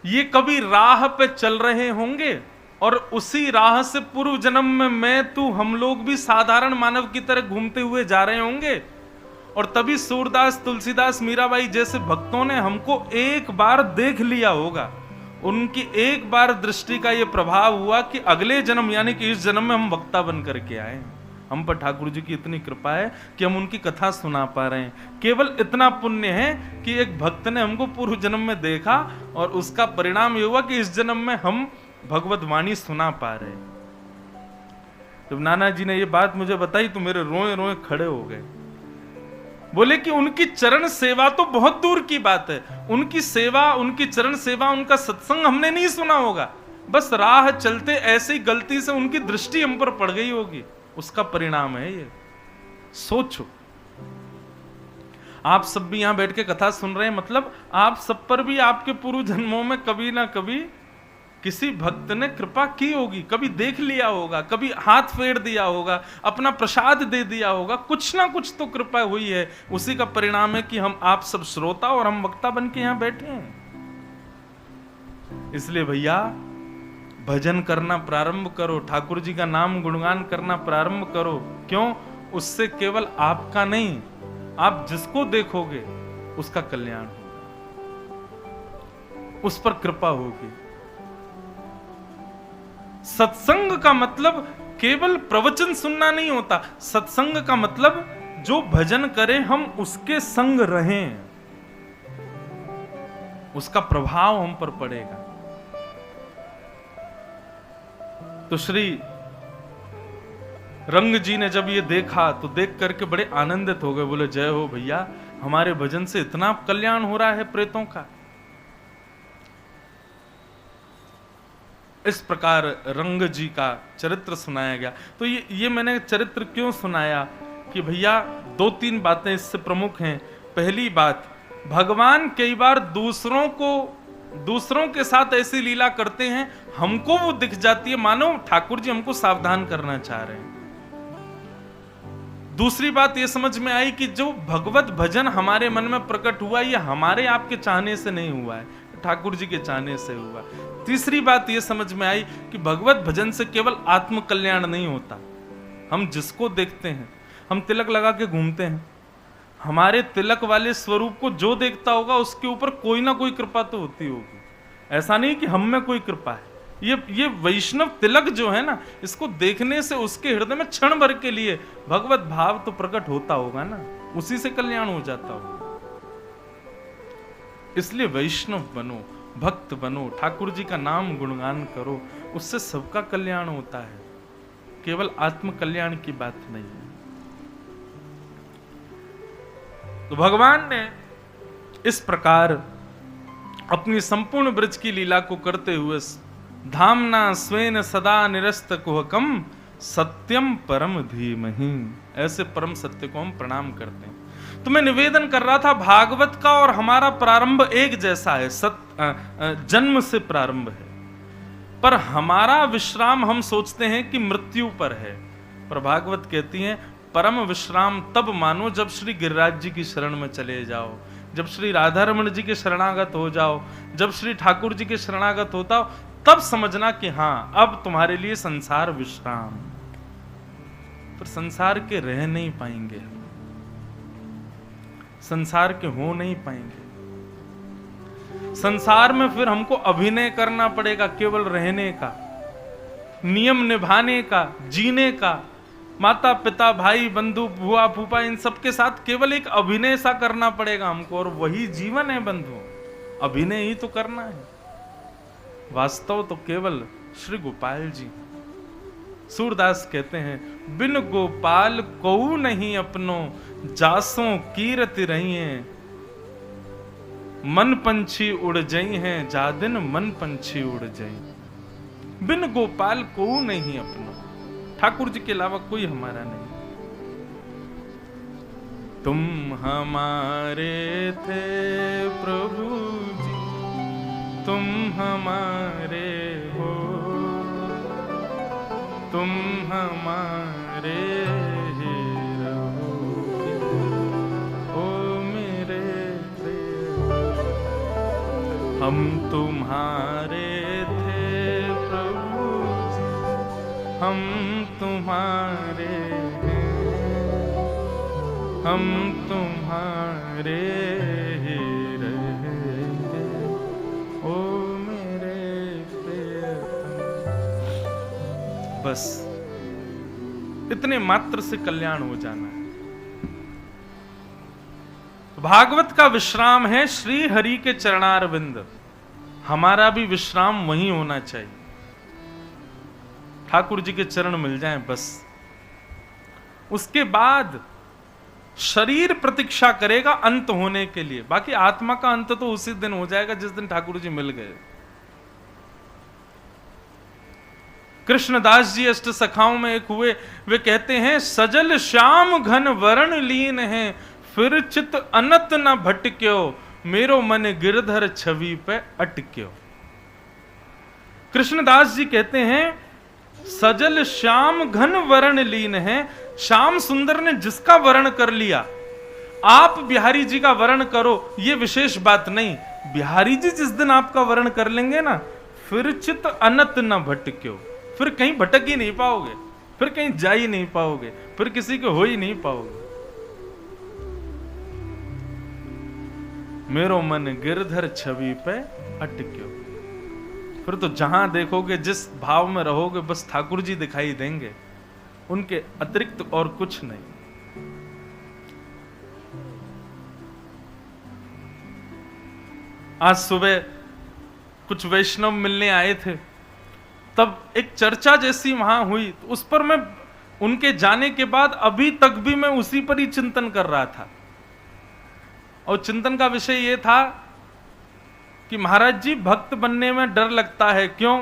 ये कभी राह पे चल रहे होंगे और उसी राह से पूर्व जन्म में मैं, तू, हम लोग भी साधारण मानव की तरह घूमते हुए जा रहे होंगे, और तभी सूरदास, तुलसीदास, मीराबाई जैसे भक्तों ने हमको एक बार देख लिया होगा। उनकी एक बार दृष्टि का यह प्रभाव हुआ कि अगले जन्म यानी कि इस जन्म में हम वक्ता बन करके आए। हम पर ठाकुर जी की इतनी कृपा है कि हम उनकी कथा सुना पा रहे हैं। केवल इतना पुण्य है कि एक भक्त ने हमको पूर्व जन्म में देखा और उसका परिणाम यह हुआ कि इस जन्म में हम भगवत वाणी सुना पा रहे। जब नाना जी ने ये बात मुझे बताई तो मेरे रोए रोए खड़े हो गए। बोले कि उनकी चरण सेवा तो बहुत दूर की बात है, उनकी सेवा, उनकी चरण सेवा, उनका सत्संग हमने नहीं सुना होगा, बस राह चलते ऐसी गलती से उनकी दृष्टि हम पर पड़ गई होगी, उसका परिणाम है ये। सोचो आप सब भी यहां बैठ के कथा सुन रहे हैं, मतलब आप सब पर भी आपके पूर्व जन्मों में कभी ना कभी किसी भक्त ने कृपा की होगी, कभी देख लिया होगा, कभी हाथ फेर दिया होगा, अपना प्रसाद दे दिया होगा, कुछ ना कुछ तो कृपा हुई है। उसी का परिणाम है कि हम आप सब श्रोता और हम वक्ता बन के यहां बैठे हैं। इसलिए भैया भजन करना प्रारंभ करो, ठाकुर जी का नाम गुणगान करना प्रारंभ करो। क्यों? उससे केवल आपका नहीं, आप जिसको देखोगे उसका कल्याण होगा, उस पर कृपा होगी। सत्संग का मतलब केवल प्रवचन सुनना नहीं होता। सत्संग का मतलब जो भजन करे हम उसके संग रहें, उसका प्रभाव हम पर पड़ेगा। तो श्री रंग जी ने जब ये देखा तो देख करके बड़े आनंदित हो गए, बोले जय हो भैया, हमारे भजन से इतना कल्याण हो रहा है प्रेतों का। इस प्रकार रंग जी का चरित्र सुनाया गया। तो ये मैंने चरित्र क्यों सुनाया कि भैया 2-3 बातें इससे प्रमुख हैं। पहली बात, भगवान कई बार दूसरों के साथ ऐसी लीला करते हैं, हमको वो दिख जाती है मानो ठाकुर जी हमको सावधान करना चाह रहे हैं। दूसरी बात ये समझ में आई कि जो भगवत भजन हमारे मन में प्रकट हुआ, ये हमारे आपके चाहने से नहीं हुआ है, ठाकुर जी के चाहने से हुआ। तीसरी बात ये समझ में आई कि भगवत भजन से केवल आत्म कल्याण नहीं होता। हम जिसको देखते हैं, हम तिलक लगा के घूमते हैं, हमारे तिलक वाले स्वरूप को जो देखता होगा उसके ऊपर कोई ना कोई कृपा तो होती होगी। ऐसा नहीं कि हम में कोई कृपा है। ये वैष्णव तिलक जो है ना, इसको देखने से उसके हृदय में क्षण भर के लिए भगवत भाव तो प्रकट होता होगा ना, उसी से कल्याण हो जाता होगा। इसलिए वैष्णव बनो, भक्त बनो, ठाकुर जी का नाम गुणगान करो, उससे सबका कल्याण होता है, केवल आत्म कल्याण की बात नहीं है। तो भगवान ने इस प्रकार अपनी संपूर्ण ब्रज की लीला को करते हुए धामना स्वेन सदा निरस्त कुहकम सत्यम परम धीमहि, ऐसे परम सत्य को हम प्रणाम करते हैं। तो मैं निवेदन कर रहा था, भागवत का और हमारा प्रारंभ एक जैसा है, जन्म से प्रारंभ है, पर हमारा विश्राम हम सोचते हैं कि मृत्यु पर है। पर भागवत कहती है परम विश्राम तब मानो जब श्री गिरिराज जी की शरण में चले जाओ, जब श्री राधा रमण जी के शरणागत हो जाओ, जब श्री ठाकुर जी के शरणागत होता हो, तब समझना कि हाँ अब तुम्हारे लिए संसार विश्राम। पर संसार के रह नहीं पाएंगे, संसार के हो नहीं पाएंगे। संसार में फिर हमको अभिनय करना पड़ेगा, केवल रहने का, नियम निभाने का, जीने का, माता पिता भाई बंधु बुआ फूफा इन सबके साथ केवल एक अभिनय सा करना पड़ेगा हमको, और वही जीवन है बंधु, अभिनय ही तो करना है। वास्तव तो केवल श्री गोपाल जी। सूरदास कहते हैं बिन गोपाल कोऊ नहीं अपनो, जासों कीरति रही हैं, मन पंछी उड़ जाई हैं, जा दिन मन पंछी उड़ जाई। बिन गोपाल कोऊ नहीं अपनो, ठाकुर जी के अलावा कोई हमारा नहीं। तुम हमारे थे प्रभु जी, तुम हमारे हो, तुम हमारे ही रहोगे, ओ मेरे प्रिय। हम तुम्हारे थे प्रभु जी, हम तुम्हारे हैं, हम तुम्हारे ही रहेंगे, ओ मेरे प्रियतम। बस इतने मात्र से कल्याण हो जाना है। भागवत का विश्राम है श्री हरि के चरणारविंद, हमारा भी विश्राम वहीं होना चाहिए, ठाकुर जी के चरण मिल जाएं बस। उसके बाद शरीर प्रतीक्षा करेगा अंत होने के लिए, बाकी आत्मा का अंत तो उसी दिन हो जाएगा जिस दिन ठाकुर जी मिल गए। कृष्णदास जी अष्ट सखाओं में एक हुए, वे कहते हैं सजल श्याम घन वरण लीन है, फिर चित अनत न भटक्यो, मेरो मन गिरधर छवि पे अटक्यो। कृष्णदास जी कहते हैं सजल श्याम घन वरण लीन है। श्याम सुंदर ने जिसका वर्ण कर लिया, आप बिहारी जी का वर्ण करो ये विशेष बात नहीं, बिहारी जी जिस दिन आपका वर्ण कर लेंगे ना, फिर चित अनत न भटक्यो, फिर कहीं भटक ही नहीं पाओगे, फिर कहीं जा ही नहीं पाओगे, फिर किसी के हो ही नहीं पाओगे। मेरो मन गिरधर छवि पे अटक्यो, फिर तो जहां देखोगे जिस भाव में रहोगे बस ठाकुर जी दिखाई देंगे, उनके अतिरिक्त और कुछ नहीं। आज सुबह कुछ वैष्णव मिलने आए थे, तब एक चर्चा जैसी वहां हुई, तो उस पर मैं उनके जाने के बाद अभी तक भी मैं उसी पर ही चिंतन कर रहा था। और चिंतन का विषय यह था कि महाराज जी भक्त बनने में डर लगता है, क्यों?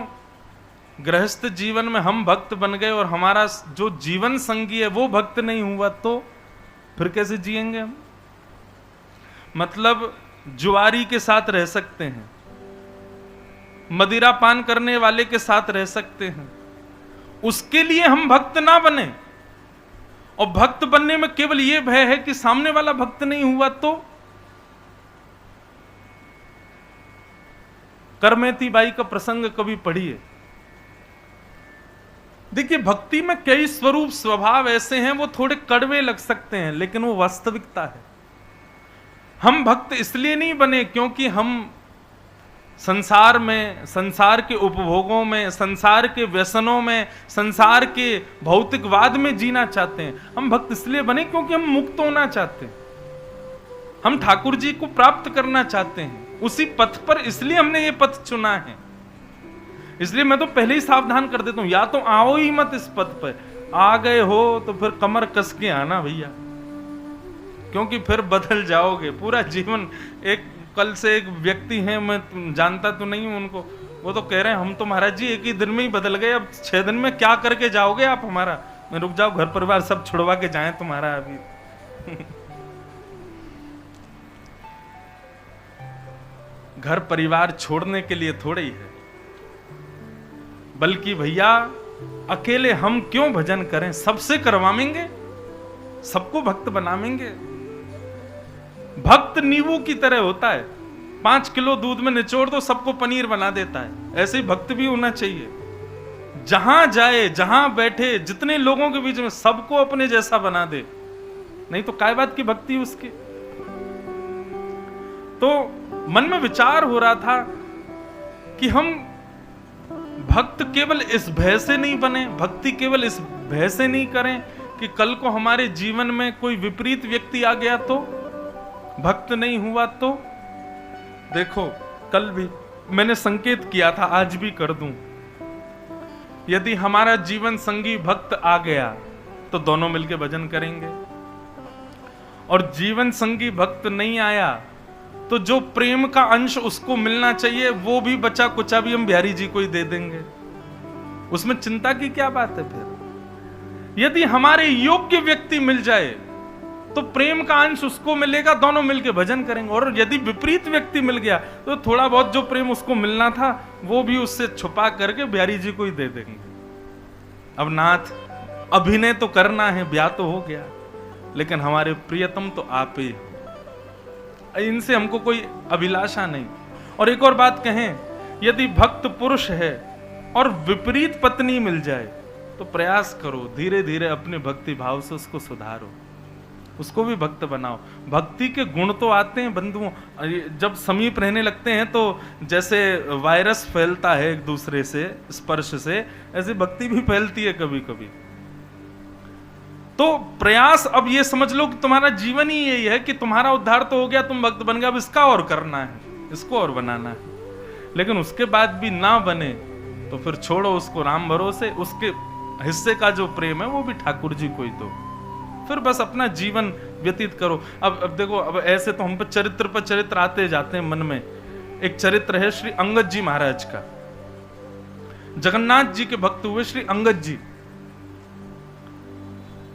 गृहस्थ जीवन में हम भक्त बन गए और हमारा जो जीवन संगी है वो भक्त नहीं हुआ तो फिर कैसे जिएंगे हम? मतलब जुआरी के साथ रह सकते हैं, मदिरा पान करने वाले के साथ रह सकते हैं, उसके लिए हम भक्त ना बने। और भक्त बनने में केवल यह भय है कि सामने वाला भक्त नहीं हुआ तो। करमेती बाई का प्रसंग कभी पढ़िए। देखिए भक्ति में कई स्वरूप स्वभाव ऐसे हैं, वो थोड़े कड़वे लग सकते हैं, लेकिन वो वास्तविकता है। हम भक्त इसलिए नहीं बने क्योंकि हम संसार में, संसार के उपभोगों में, संसार के व्यसनों में, संसार के भौतिकवाद में जीना चाहते हैं। हम भक्त इसलिए बने क्योंकि हम मुक्त होना चाहते हैं, हम ठाकुर जी को प्राप्त करना चाहते हैं। उसी पथ पर इसलिए हमने ये पथ चुना है। इसलिए मैं तो पहले ही सावधान कर देता हूं, या तो आओ ही मत इस पथ पर, आ गए हो तो फिर कमर कस के आना भैया, क्योंकि फिर बदल जाओगे पूरा जीवन। एक कल से एक व्यक्ति हैं, मैं जानता तो नहीं हूं उनको, वो तो कह रहे हैं हम तो महाराज जी एक ही दिन में ही बदल गए, अब 6 दिन में क्या करके जाओगे आप हमारा? मैं रुक जाओ, घर परिवार सब छुड़वा के जाएं तुम्हारा अभी। घर परिवार छोड़ने के लिए थोड़े ही है, बल्कि भैया अकेले हम क्यों भजन करें, सबसे करवाएंगे, सबको भक्त बनाएंगे। भक्त नींबू की तरह होता है, 5 किलो दूध में निचोड़ दो सबको पनीर बना देता है। ऐसे ही भक्त भी होना चाहिए, जहां जाए जहां बैठे जितने लोगों के बीच में सबको अपने जैसा बना दे, नहीं तो काय बात की भक्ति उसकी। तो मन में विचार हो रहा था कि हम भक्त केवल इस भय से नहीं बने, भक्ति केवल इस भय से नहीं करें कि कल को हमारे जीवन में कोई विपरीत व्यक्ति आ गया तो, भक्त नहीं हुआ तो। देखो कल भी मैंने संकेत किया था, आज भी कर दूं, यदि हमारा जीवन संगी भक्त आ गया तो दोनों मिलकर भजन करेंगे, और जीवन संगी भक्त नहीं आया तो जो प्रेम का अंश उसको मिलना चाहिए वो भी बचा कुचा भी हम बिहारी जी को ही दे देंगे। उसमें चिंता की क्या बात है? फिर यदि हमारे योग्य व्यक्ति मिल जाए तो प्रेम का अंश उसको मिलेगा, दोनों मिलके भजन करेंगे। और यदि विपरीत व्यक्ति मिल गया तो थोड़ा बहुत जो प्रेम उसको मिलना था वो भी उससे छुपा करके बिहारी जी को ही दे देंगे। अब नाथ अभिनय तो करना है, ब्याह तो हो गया, लेकिन हमारे प्रियतम तो आप ही, इनसे हमको कोई अभिलाषा नहीं। और एक और बात कहें, यदि भक्त पुरुष है और विपरीत पत्नी मिल जाए तो प्रयास करो धीरे धीरे अपने भक्ति भाव से उसको सुधारो, उसको भी भक्त बनाओ। भक्ति के गुण तो आते हैं बंधुओं, जब समीप रहने लगते हैं तो जैसे वायरस फैलता है एक दूसरे से स्पर्श से, ऐसे भक्ति भी फैलती है कभी कभी। तो प्रयास अब ये समझ लो कि तुम्हारा जीवन ही यही है कि तुम्हारा उद्धार तो हो गया, तुम भक्त बन गए, अब इसका और करना है, इसको और बनाना है। लेकिन उसके बाद भी ना बने तो फिर छोड़ो उसको राम भरोसे, उसके हिस्से का जो प्रेम है वो भी ठाकुर जी को ही दो, फिर बस अपना जीवन व्यतीत करो। अब देखो, अब ऐसे तो हम पर चरित्र आते जाते हैं मन में। एक चरित्र है श्री अंगद जी महाराज का, जगन्नाथ जी के भक्त हुए श्री अंगद जी।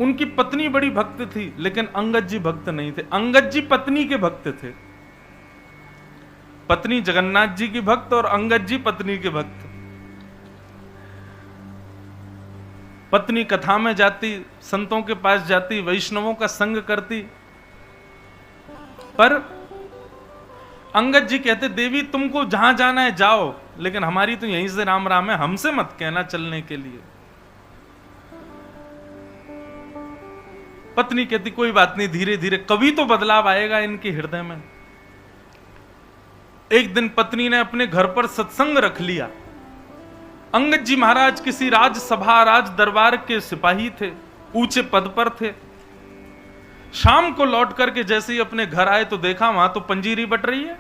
उनकी पत्नी बड़ी भक्त थी, लेकिन अंगद जी भक्त नहीं थे। अंगद जी पत्नी के भक्त थे। पत्नी जगन्नाथ जी की भक्त और अंगद जी पत्नी के भक्त। पत्नी कथा में जाती, संतों के पास जाती, वैष्णवों का संग करती, पर अंगद जी कहते देवी तुमको जहां जाना है जाओ, लेकिन हमारी तो यहीं से राम राम है, हमसे मत कहना चलने के लिए। पत्नी कहती कोई बात नहीं, धीरे धीरे कभी तो बदलाव आएगा इनके हृदय में। एक दिन पत्नी ने अपने घर पर सत्संग रख लिया। अंगद जी महाराज किसी राजसभा, राज दरबार के सिपाही थे, ऊंचे पद पर थे। शाम को लौट करके जैसे ही अपने घर आए तो देखा वहां तो पंजीरी बट रही है,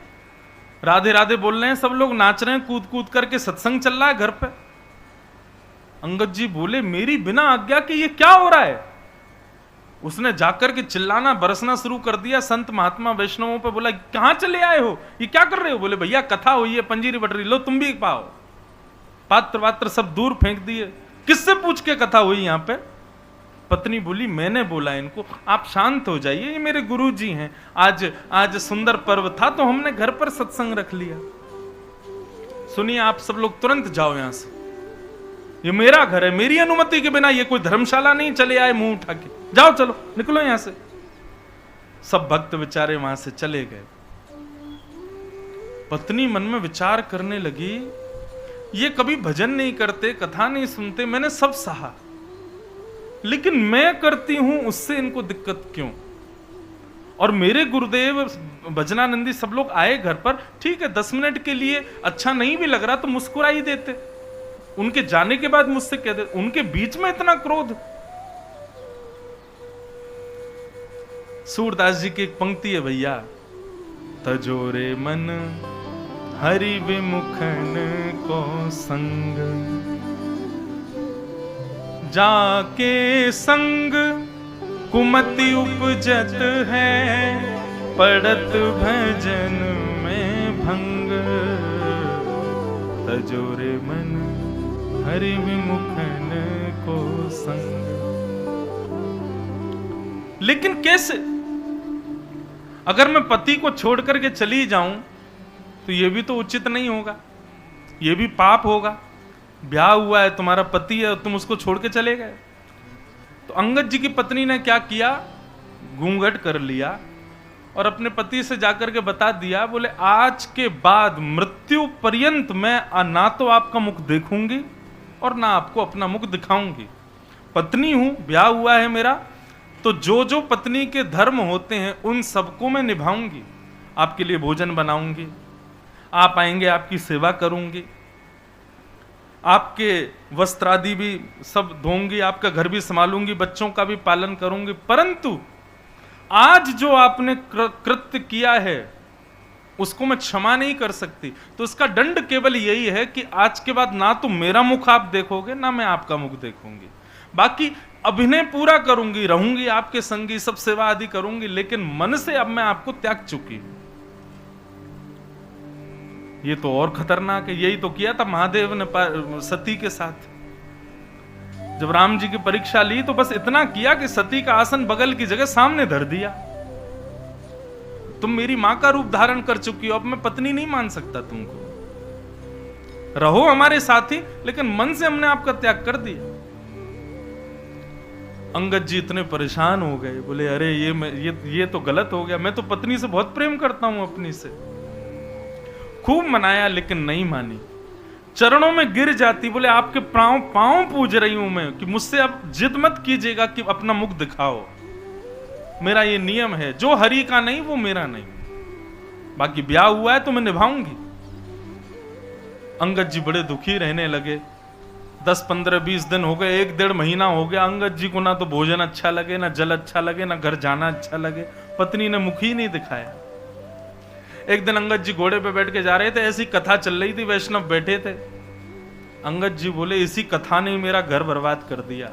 राधे राधे बोल रहे हैं, सब लोग नाच रहे हैं, कूद कूद करके सत्संग चल रहा है घर पे। अंगद जी बोले मेरी बिना आज्ञा के ये क्या हो रहा है? उसने जाकर के चिल्लाना बरसना शुरू कर दिया संत महात्मा वैष्णवों पे। बोला कहां चले आए हो, ये क्या कर रहे हो? बोले भैया कथा हुई है, पंजीरी बट रही, लो तुम भी पाओ। पात्र वात्र सब दूर फेंक दिए। किससे पूछ के कथा हुई यहां पे? पत्नी बोली मैंने बोला इनको आप शांत हो जाइए, ये मेरे गुरुजी हैं, आज सुंदर पर्व था तो हमने घर पर सत्संग रख लिया। सुनिए आप सब लोग तुरंत जाओ यहां से, ये मेरा घर है, मेरी अनुमति के बिना ये कोई धर्मशाला नहीं, चले आए मुंह उठा के, जाओ चलो निकलो यहां से। सब भक्त बेचारे वहां से चले गए। पत्नी मन में विचार करने लगी ये कभी भजन नहीं करते, कथा नहीं सुनते, मैंने सब सहा, लेकिन मैं करती हूं उससे इनको दिक्कत क्यों? और मेरे गुरुदेव भजनानंदी सब लोग आए घर पर, ठीक है 10 मिनट के लिए अच्छा नहीं भी लग रहा तो मुस्कुरा ही देते, उनके जाने के बाद मुझसे कह देते, उनके बीच में इतना क्रोध। सूरदास जी की एक पंक्ति है भैया, तजोरे मन हरि विमुखन को संग, जाके संग कुमति उपजत है, पड़त भजन में भंग। तजोरे मन हरि विमुखन को संग। लेकिन कैसे? अगर मैं पति को छोड़ करके चली जाऊं तो यह भी तो उचित नहीं होगा, यह भी पाप होगा। ब्याह हुआ है, तुम्हारा पति है, तुम उसको छोड़ के चले गए। तो अंगद जी की पत्नी ने क्या किया, घूंघट कर लिया और अपने पति से जाकर के बता दिया, बोले आज के बाद मृत्यु पर्यंत मैं ना तो आपका मुख देखूंगी और ना आपको अपना मुख दिखाऊंगी। पत्नी हूं, ब्याह हुआ है मेरा, तो जो जो पत्नी के धर्म होते हैं उन सबको मैं निभाऊंगी। आपके लिए भोजन बनाऊंगी, आप आएंगे आपकी सेवा करूंगी, आपके वस्त्र आदि भी सब धोऊंगी, आपका घर भी संभालूंगी, बच्चों का भी पालन करूंगी। परंतु आज जो आपने कृत्य किया है उसको मैं क्षमा नहीं कर सकती। तो इसका दंड केवल यही है कि आज के बाद ना तो मेरा मुख आप देखोगे ना मैं आपका मुख देखूंगी। बाकी अभिनय पूरा करूंगी, रहूंगी आपके संगी, सब सेवा आदि करूंगी, लेकिन मन से अब मैं आपको त्याग चुकी हूं। ये तो और खतरनाक है। यही तो किया था महादेव ने सती के साथ। जब राम जी की परीक्षा ली तो बस इतना किया कि सती का आसन बगल की जगह सामने धर दिया। तुम मेरी मां का रूप धारण कर चुकी हो, अब मैं पत्नी नहीं मान सकता तुमको, रहो हमारे साथी, लेकिन मन से हमने आपका त्याग कर दिया। अंगद जी इतने परेशान हो गए, बोले अरे ये तो गलत हो गया, मैं तो पत्नी से बहुत प्रेम करता हूं अपनी से। खूब मनाया लेकिन नहीं मानी, चरणों में गिर जाती, बोले आपके पांव पूज रही हूं मैं कि मुझसे अब जिद मत कीजिएगा कि अपना मुख दिखाओ, मेरा ये नियम है, जो हरि का नहीं वो मेरा नहीं, बाकी ब्याह हुआ है तो मैं निभाऊंगी। अंगद जी बड़े दुखी रहने लगे। 10, 15, 20 दिन हो गए, 1-1.5 महीना हो गया। अंगद जी को ना तो भोजन अच्छा लगे, ना जल अच्छा लगे, ना घर जाना अच्छा लगे, पत्नी ने मुख ही नहीं दिखाया। एक दिन अंगद जी घोड़े पे बैठ के जा रहे थे, ऐसी कथा चल रही थी, वैष्णव बैठे थे। अंगद जी बोले इसी कथा ने मेरा घर बर्बाद कर दिया।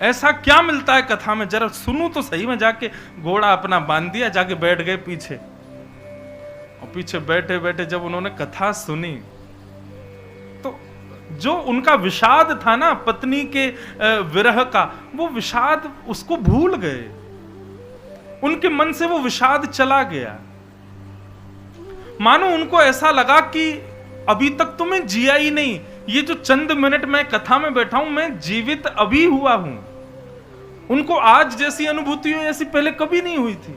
ऐसा क्या मिलता है कथा में, जरा सुनूं तो सही में। जाके घोड़ा अपना बांध दिया, जाके बैठ गए पीछे, और पीछे बैठे बैठे जब उन्होंने कथा सुनी तो जो उनका विषाद था ना पत्नी के विरह का, वो विषाद उसको भूल गए, उनके मन से वो विषाद चला गया। मानो उनको ऐसा लगा कि अभी तक तो मैं जिया ही नहीं, ये जो चंद मिनट मैं कथा में बैठा हूं मैं जीवित अभी हुआ हूं। उनको आज जैसी अनुभूति हुई ऐसी पहले कभी नहीं हुई थी।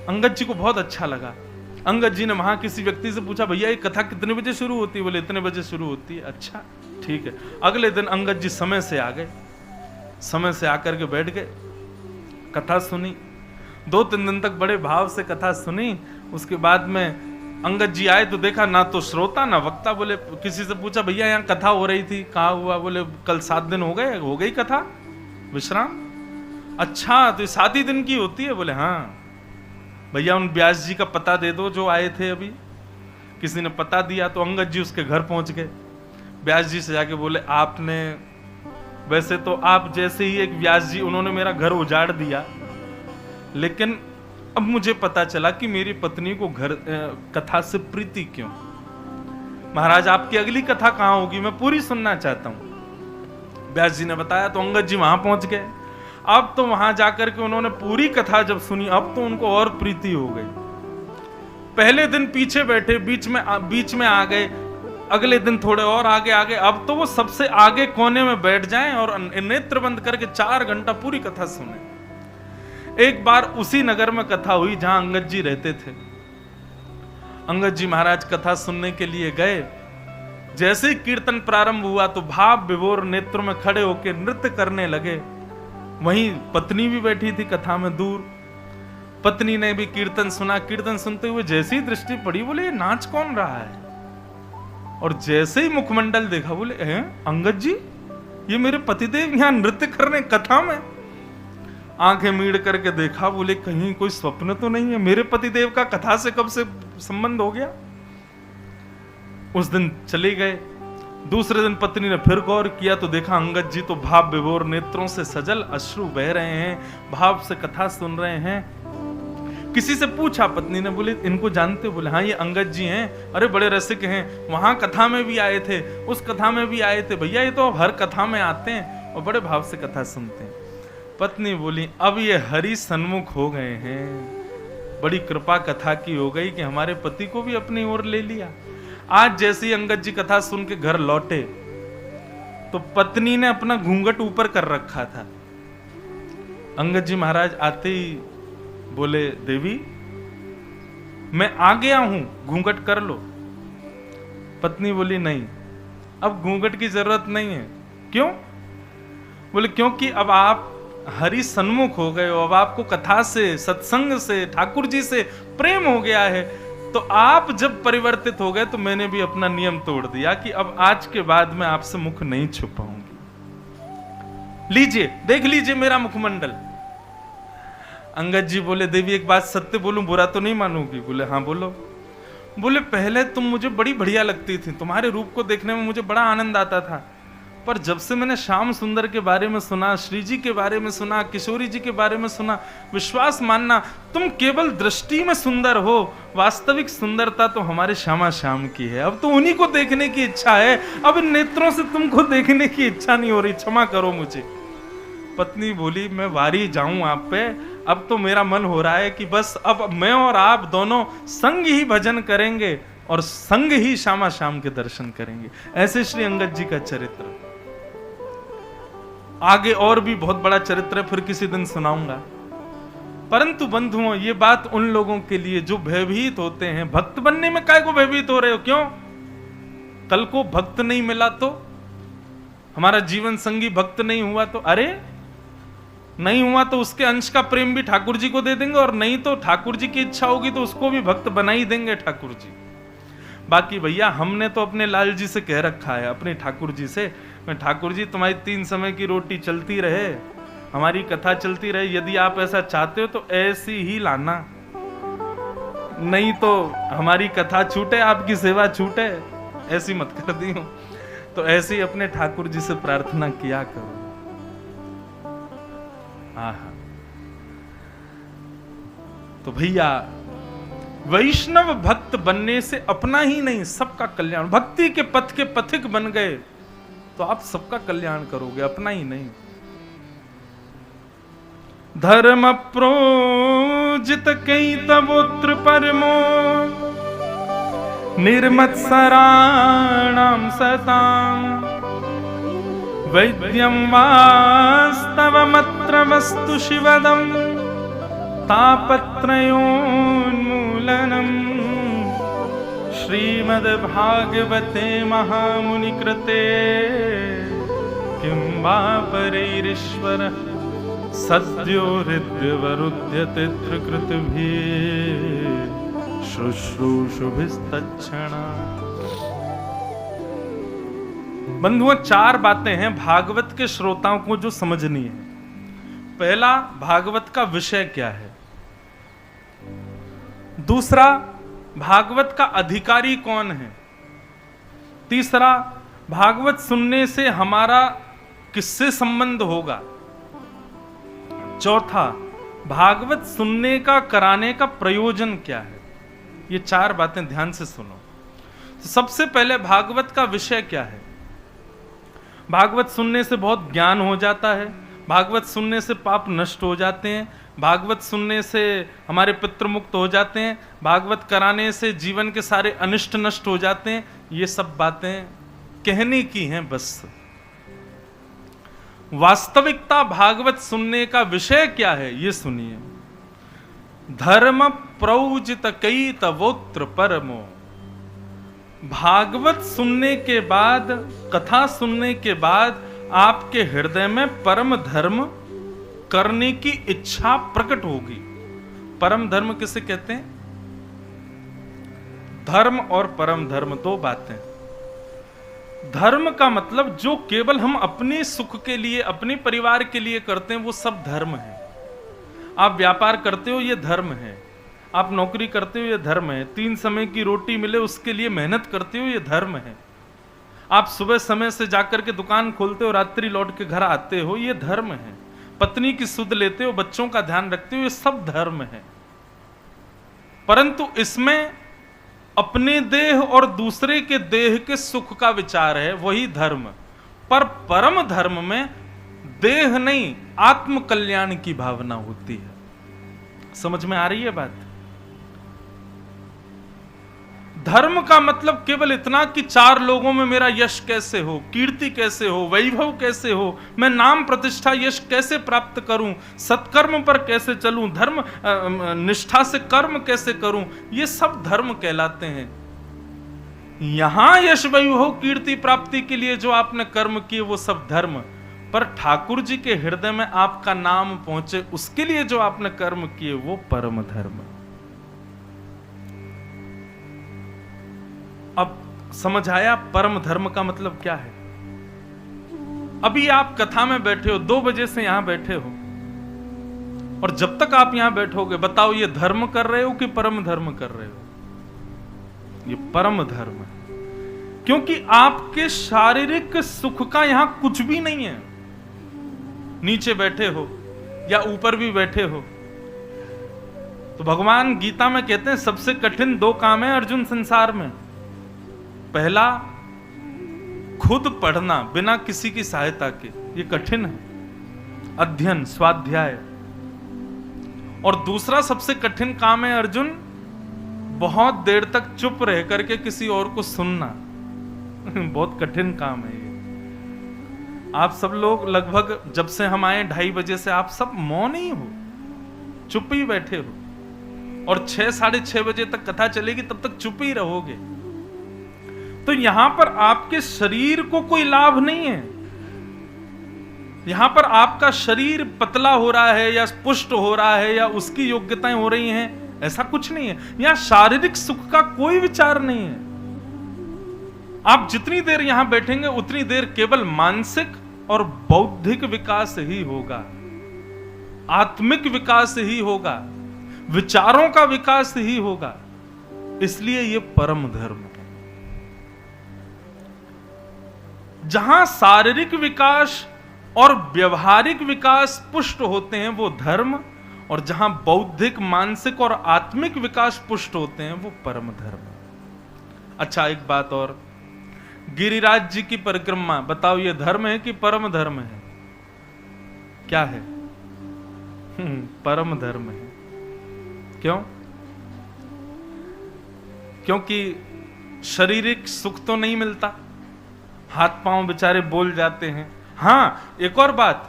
अंगद जी को बहुत अच्छा लगा। अंगद जी ने वहां किसी व्यक्ति से पूछा, भैया ये कथा कितने बजे शुरू होती है? बोले इतने बजे शुरू होती है। अच्छा ठीक है। अगले दिन अंगद जी समय से आ गए, समय से आकर के बैठ गए, कथा सुनी। 2-3 दिन तक बड़े भाव से कथा सुनी। उसके बाद में अंगद जी आए तो देखा ना तो श्रोता ना वक्ता। बोले किसी से पूछा, भैया यहाँ कथा हो रही थी, कहाँ हुआ? बोले कल 7 दिन हो गए, हो गई कथा, विश्राम। अच्छा तो 7 ही दिन की होती है? बोले हाँ। भैया उन व्यास जी का पता दे दो जो आए थे अभी। किसी ने पता दिया तो अंगद जी उसके घर पहुंच गए। व्यास जी से जाके बोले, आपने, वैसे तो आप जैसे ही एक व्यास जी, उन्होंने मेरा घर उजाड़ दिया, लेकिन अब मुझे पता चला कि मेरी पत्नी को घर कथा से प्रीति क्यों। महाराज आपकी अगली कथा कहां होगी, मैं पूरी सुनना चाहता हूं। व्यास जी ने बताया तो अंगद जी वहां पहुंच गए। अब तो वहां जाकर के उन्होंने पूरी कथा जब सुनी, अब तो उनको और प्रीति हो गई। पहले दिन पीछे बैठे, बीच में आ गए, अगले दिन थोड़े और आगे आ गए। अब तो वो सबसे आगे कोने में बैठ जाएं और नेत्र बंद करके 4 घंटा पूरी कथा सुने। एक बार उसी नगर में कथा हुई जहां अंगद जी रहते थे। अंगद जी महाराज कथा सुनने के लिए गए। जैसे ही कीर्तन प्रारंभ हुआ तो भाव विभोर नेत्रों में खड़े होकर नृत्य करने लगे। वहीं पत्नी भी बैठी थी कथा में दूर। पत्नी ने भी कीर्तन सुना। कीर्तन सुनते हुए जैसी ही दृष्टि पड़ी, बोले ये नाच कौन रहा है? और जैसे ही मुखमंडल देखा, बोले अंगद जी, ये मेरे पतिदेव यहां नृत्य कर रहे कथा में। आंखें मीड़ करके देखा, बोले कहीं कोई स्वप्न तो नहीं है, मेरे पतिदेव का कथा से कब से संबंध हो गया। उस दिन चले गए। दूसरे दिन पत्नी ने फिर गौर किया तो देखा अंगद जी तो भाव विभोर नेत्रों से सजल अश्रु बह रहे हैं, भाव से कथा सुन रहे हैं। किसी से पूछा, पत्नी ने, बोले इनको जानते हो? बोले हाँ ये अंगद जी हैं, अरे बड़े रसिक हैं, वहां कथा में भी आए थे, उस कथा में भी आए थे। भैया ये तो हर कथा में आते हैं और बड़े भाव से कथा सुनते हैं। पत्नी बोली, अब ये हरि सन्मुख हो गए हैं, बड़ी कृपा कथा की हो गई कि हमारे पति को भी अपनी ओर ले लिया। आज जैसे ही अंगद जी कथा सुन के घर लौटे तो पत्नी ने अपना घूंघट ऊपर कर रखा था। अंगद जी महाराज आते ही बोले, देवी मैं आ गया हूं, घूंघट कर लो। पत्नी बोली, नहीं अब घूंघट की जरूरत नहीं है। क्यों? बोले क्योंकि अब आप हरि सन्मुख हो गए हो, अब आपको कथा से, सत्संग से, ठाकुर जी से प्रेम हो गया है। तो आप जब परिवर्तित हो गए तो मैंने भी अपना नियम तोड़ दिया कि अब आज के बाद मैं आपसे मुख नहीं छुपाऊंगी। लीजिए, देख लीजिए मेरा मुखमंडल। अंगद जी बोले, देवी एक बात सत्य बोलूं, बुरा तो नहीं मानोगी? बोले हाँ बोलो। बोले पहले तुम मुझे बड़ी बढ़िया लगती थी, तुम्हारे रूप को देखने में मुझे बड़ा आनंद आता था, पर जब से मैंने श्याम सुंदर के बारे में सुना, श्री जी के बारे में सुना, किशोरी जी के बारे में सुना, विश्वास मानना तुम केवल दृष्टि में सुंदर हो, वास्तविक सुंदरता तो हमारे श्यामा श्याम की है। अब तो उन्हीं को देखने की इच्छा है, अब इन नेत्रों से तुमको देखने की इच्छा नहीं हो रही, क्षमा करो मुझे। पत्नी बोली, मैं वारी जाऊं आप पे, अब तो मेरा मन हो रहा है कि बस अब मैं और आप दोनों संग ही भजन करेंगे और संग ही श्यामा श्याम के दर्शन करेंगे। ऐसे श्री अंगद जी का चरित्र। आगे और भी बहुत बड़ा चरित्र फिर किसी दिन सुनाऊंगा। परंतु बंधुओं, ये बात उन लोगों के लिए जो भयभीत होते हैं, भक्त बनने में काय को भयभीत हो रहे हो? क्यों? कल को भक्त नहीं मिला तो, हमारा जीवन संगी भक्त नहीं हुआ तो, अरे नहीं हुआ तो उसके अंश का प्रेम भी ठाकुर जी को दे देंगे, और नहीं तो ठाकुर जी की इच्छा होगी तो उसको भी भक्त बना ही देंगे ठाकुर जी। बाकी भैया हमने तो अपने लाल जी से कह रखा है, अपने ठाकुर जी से, मैं ठाकुर जी तुम्हारी 3 समय की रोटी चलती रहे, हमारी कथा चलती रहे, यदि आप ऐसा चाहते हो तो ऐसी ही लाना, नहीं तो हमारी कथा छूटे, आपकी सेवा छूटे, ऐसी मत कर दी हो। तो ऐसे ही अपने ठाकुर जी से प्रार्थना किया करो। तो भैया वैष्णव भक्त बनने से अपना ही नहीं सबका कल्याण, भक्ति के पथ के पथिक बन गए तो आप सबका कल्याण करोगे, अपना ही नहीं। धर्म प्रोजित कई तवोत्र परमो निर्मत्सराणां सतां वैद्यं वास्तवमत्र वस्तु शिवदं तापत्रयोन्मूलनम् श्रीमद्भागवते महामुनिकृते किं वा परैरीश्वरः सद्यो हृद्यवरुध्यते त्रिकृतिभिः शुश्रूषुभिस्तच्छणा। बंधुओं, 4 बातें हैं भागवत के श्रोताओं को जो समझनी है। पहला, भागवत का विषय क्या है। दूसरा, भागवत का अधिकारी कौन है। तीसरा, भागवत सुनने से हमारा किससे संबंध होगा। चौथा, भागवत सुनने का कराने का प्रयोजन क्या है। ये 4 बातें ध्यान से सुनो। तो सबसे पहले भागवत का विषय क्या है। भागवत सुनने से बहुत ज्ञान हो जाता है, भागवत सुनने से पाप नष्ट हो जाते हैं, भागवत सुनने से हमारे पितृ मुक्त हो जाते हैं, भागवत कराने से जीवन के सारे अनिष्ट नष्ट हो जाते हैं। ये सब बातें कहने की हैं बस। वास्तविकता भागवत सुनने का विषय क्या है ये सुनिए। धर्म प्रौजित कई तवोत्र परमो। भागवत सुनने के बाद, कथा सुनने के बाद आपके हृदय में परम धर्म करने की इच्छा प्रकट होगी। परम धर्म किसे कहते हैं। धर्म और परम धर्म 2 बातें। धर्म का मतलब जो केवल हम अपने सुख के लिए, अपने परिवार के लिए करते हैं, वो सब धर्म है। आप व्यापार करते हो, ये धर्म है। आप नौकरी करते हो, ये धर्म है। 3 समय की रोटी मिले उसके लिए मेहनत करते हो, ये धर्म है। आप सुबह समय से जाकर के दुकान खोलते हो, रात्रि लौट के घर आते हो, ये धर्म है। पत्नी की सुध लेते हो, बच्चों का ध्यान रखते हो, ये सब धर्म है। परंतु इसमें अपने देह और दूसरे के देह के सुख का विचार है, वही धर्म। पर परम धर्म में देह नहीं, आत्म कल्याण की भावना होती है। समझ में आ रही है बात। धर्म का मतलब केवल इतना कि 4 लोगों में मेरा यश कैसे हो, कीर्ति कैसे हो, वैभव कैसे हो, मैं नाम प्रतिष्ठा यश कैसे प्राप्त करूं, सत्कर्म पर कैसे चलूं, धर्म निष्ठा से कर्म कैसे करूं, ये सब धर्म कहलाते हैं। यहां यश वैभव कीर्ति प्राप्ति के लिए जो आपने कर्म किए वो सब धर्म, पर ठाकुर जी के हृदय में आपका नाम पहुंचे उसके लिए जो आपने कर्म किए वो परम धर्म। अब समझ आया परम धर्म का मतलब क्या है। अभी आप कथा में बैठे हो, 2 बजे से यहां बैठे हो, और जब तक आप यहां बैठोगे बताओ ये धर्म कर रहे हो कि परम धर्म कर रहे हो। ये परम धर्म है, क्योंकि आपके शारीरिक सुख का यहां कुछ भी नहीं है। नीचे बैठे हो या ऊपर भी बैठे हो, तो भगवान गीता में कहते हैं सबसे कठिन 2 काम है अर्जुन संसार में। पहला, खुद पढ़ना बिना किसी की सहायता के, ये कठिन है, अध्ययन स्वाध्याय। और दूसरा सबसे कठिन काम है अर्जुन, बहुत देर तक चुप रह करके किसी और को सुनना। बहुत कठिन काम है ये। आप सब लोग लगभग जब से हम आए 2:30 बजे से आप सब मौन ही हो, चुप ही बैठे हो, और 6, 6:30 बजे तक कथा चलेगी तब तक चुप ही रहोगे। तो यहां पर आपके शरीर को कोई लाभ नहीं है। यहां पर आपका शरीर पतला हो रहा है या पुष्ट हो रहा है या उसकी योग्यताएं हो रही हैं, ऐसा कुछ नहीं है। यहां शारीरिक सुख का कोई विचार नहीं है। आप जितनी देर यहां बैठेंगे उतनी देर केवल मानसिक और बौद्धिक विकास ही होगा, आत्मिक विकास ही होगा, विचारों का विकास ही होगा। इसलिए यह परम धर्म है। जहां शारीरिक विकास और व्यवहारिक विकास पुष्ट होते हैं वो धर्म, और जहां बौद्धिक, मानसिक और आत्मिक विकास पुष्ट होते हैं, वो परम धर्म है। अच्छा, एक बात और, गिरिराज जी की परिक्रमा, बताओ ये धर्म है कि परम धर्म है? क्या है? परम धर्म है। क्यों? क्योंकि शारीरिक सुख तो नहीं मिलता, हाथ पांव बेचारे बोल जाते हैं। हाँ, एक और बात,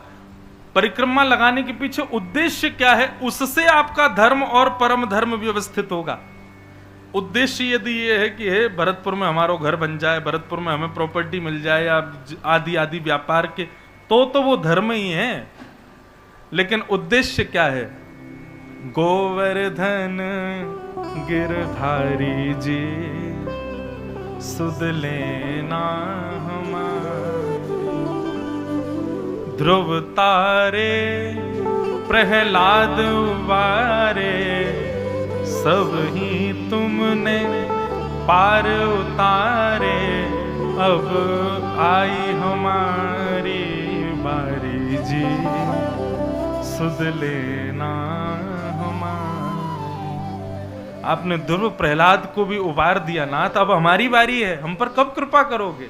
परिक्रमा लगाने के पीछे उद्देश्य क्या है, उससे आपका धर्म और परम धर्म व्यवस्थित होगा। उद्देश्य यदि ये है कि हे भरतपुर में हमारा घर बन जाए, भरतपुर में हमें प्रॉपर्टी मिल जाए, या आदि आदि व्यापार के, तो वो धर्म ही है। लेकिन उद्देश्य क्या है? गोवर्धन गिरधारी जी सुध लेना हमारी, ध्रुव तारे प्रहलाद वारे, सब ही तुमने पार उतारे, अब आई हमारी बारी जी, सुध लेना हमारी। आपने ध्रुव प्रहलाद को भी उबार दिया ना, तो अब हमारी बारी है, हम पर कब कृपा करोगे?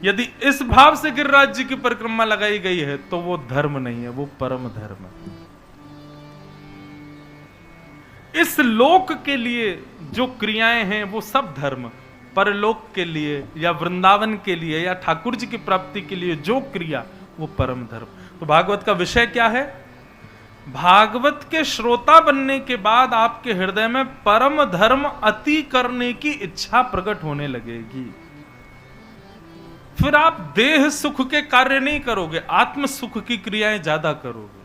यदि इस भाव से गिरिराज जी की परिक्रमा लगाई गई है, तो वो धर्म नहीं है, वो परम धर्म है। इस लोक के लिए जो क्रियाएं हैं वो सब धर्म, परलोक के लिए या वृंदावन के लिए या ठाकुर जी की प्राप्ति के लिए जो क्रिया, वो परम धर्म। तो भागवत का विषय क्या है? भागवत के श्रोता बनने के बाद आपके हृदय में परम धर्म अति करने की इच्छा प्रकट होने लगेगी। फिर आप देह सुख के कार्य नहीं करोगे, आत्म सुख की क्रियाएं ज्यादा करोगे।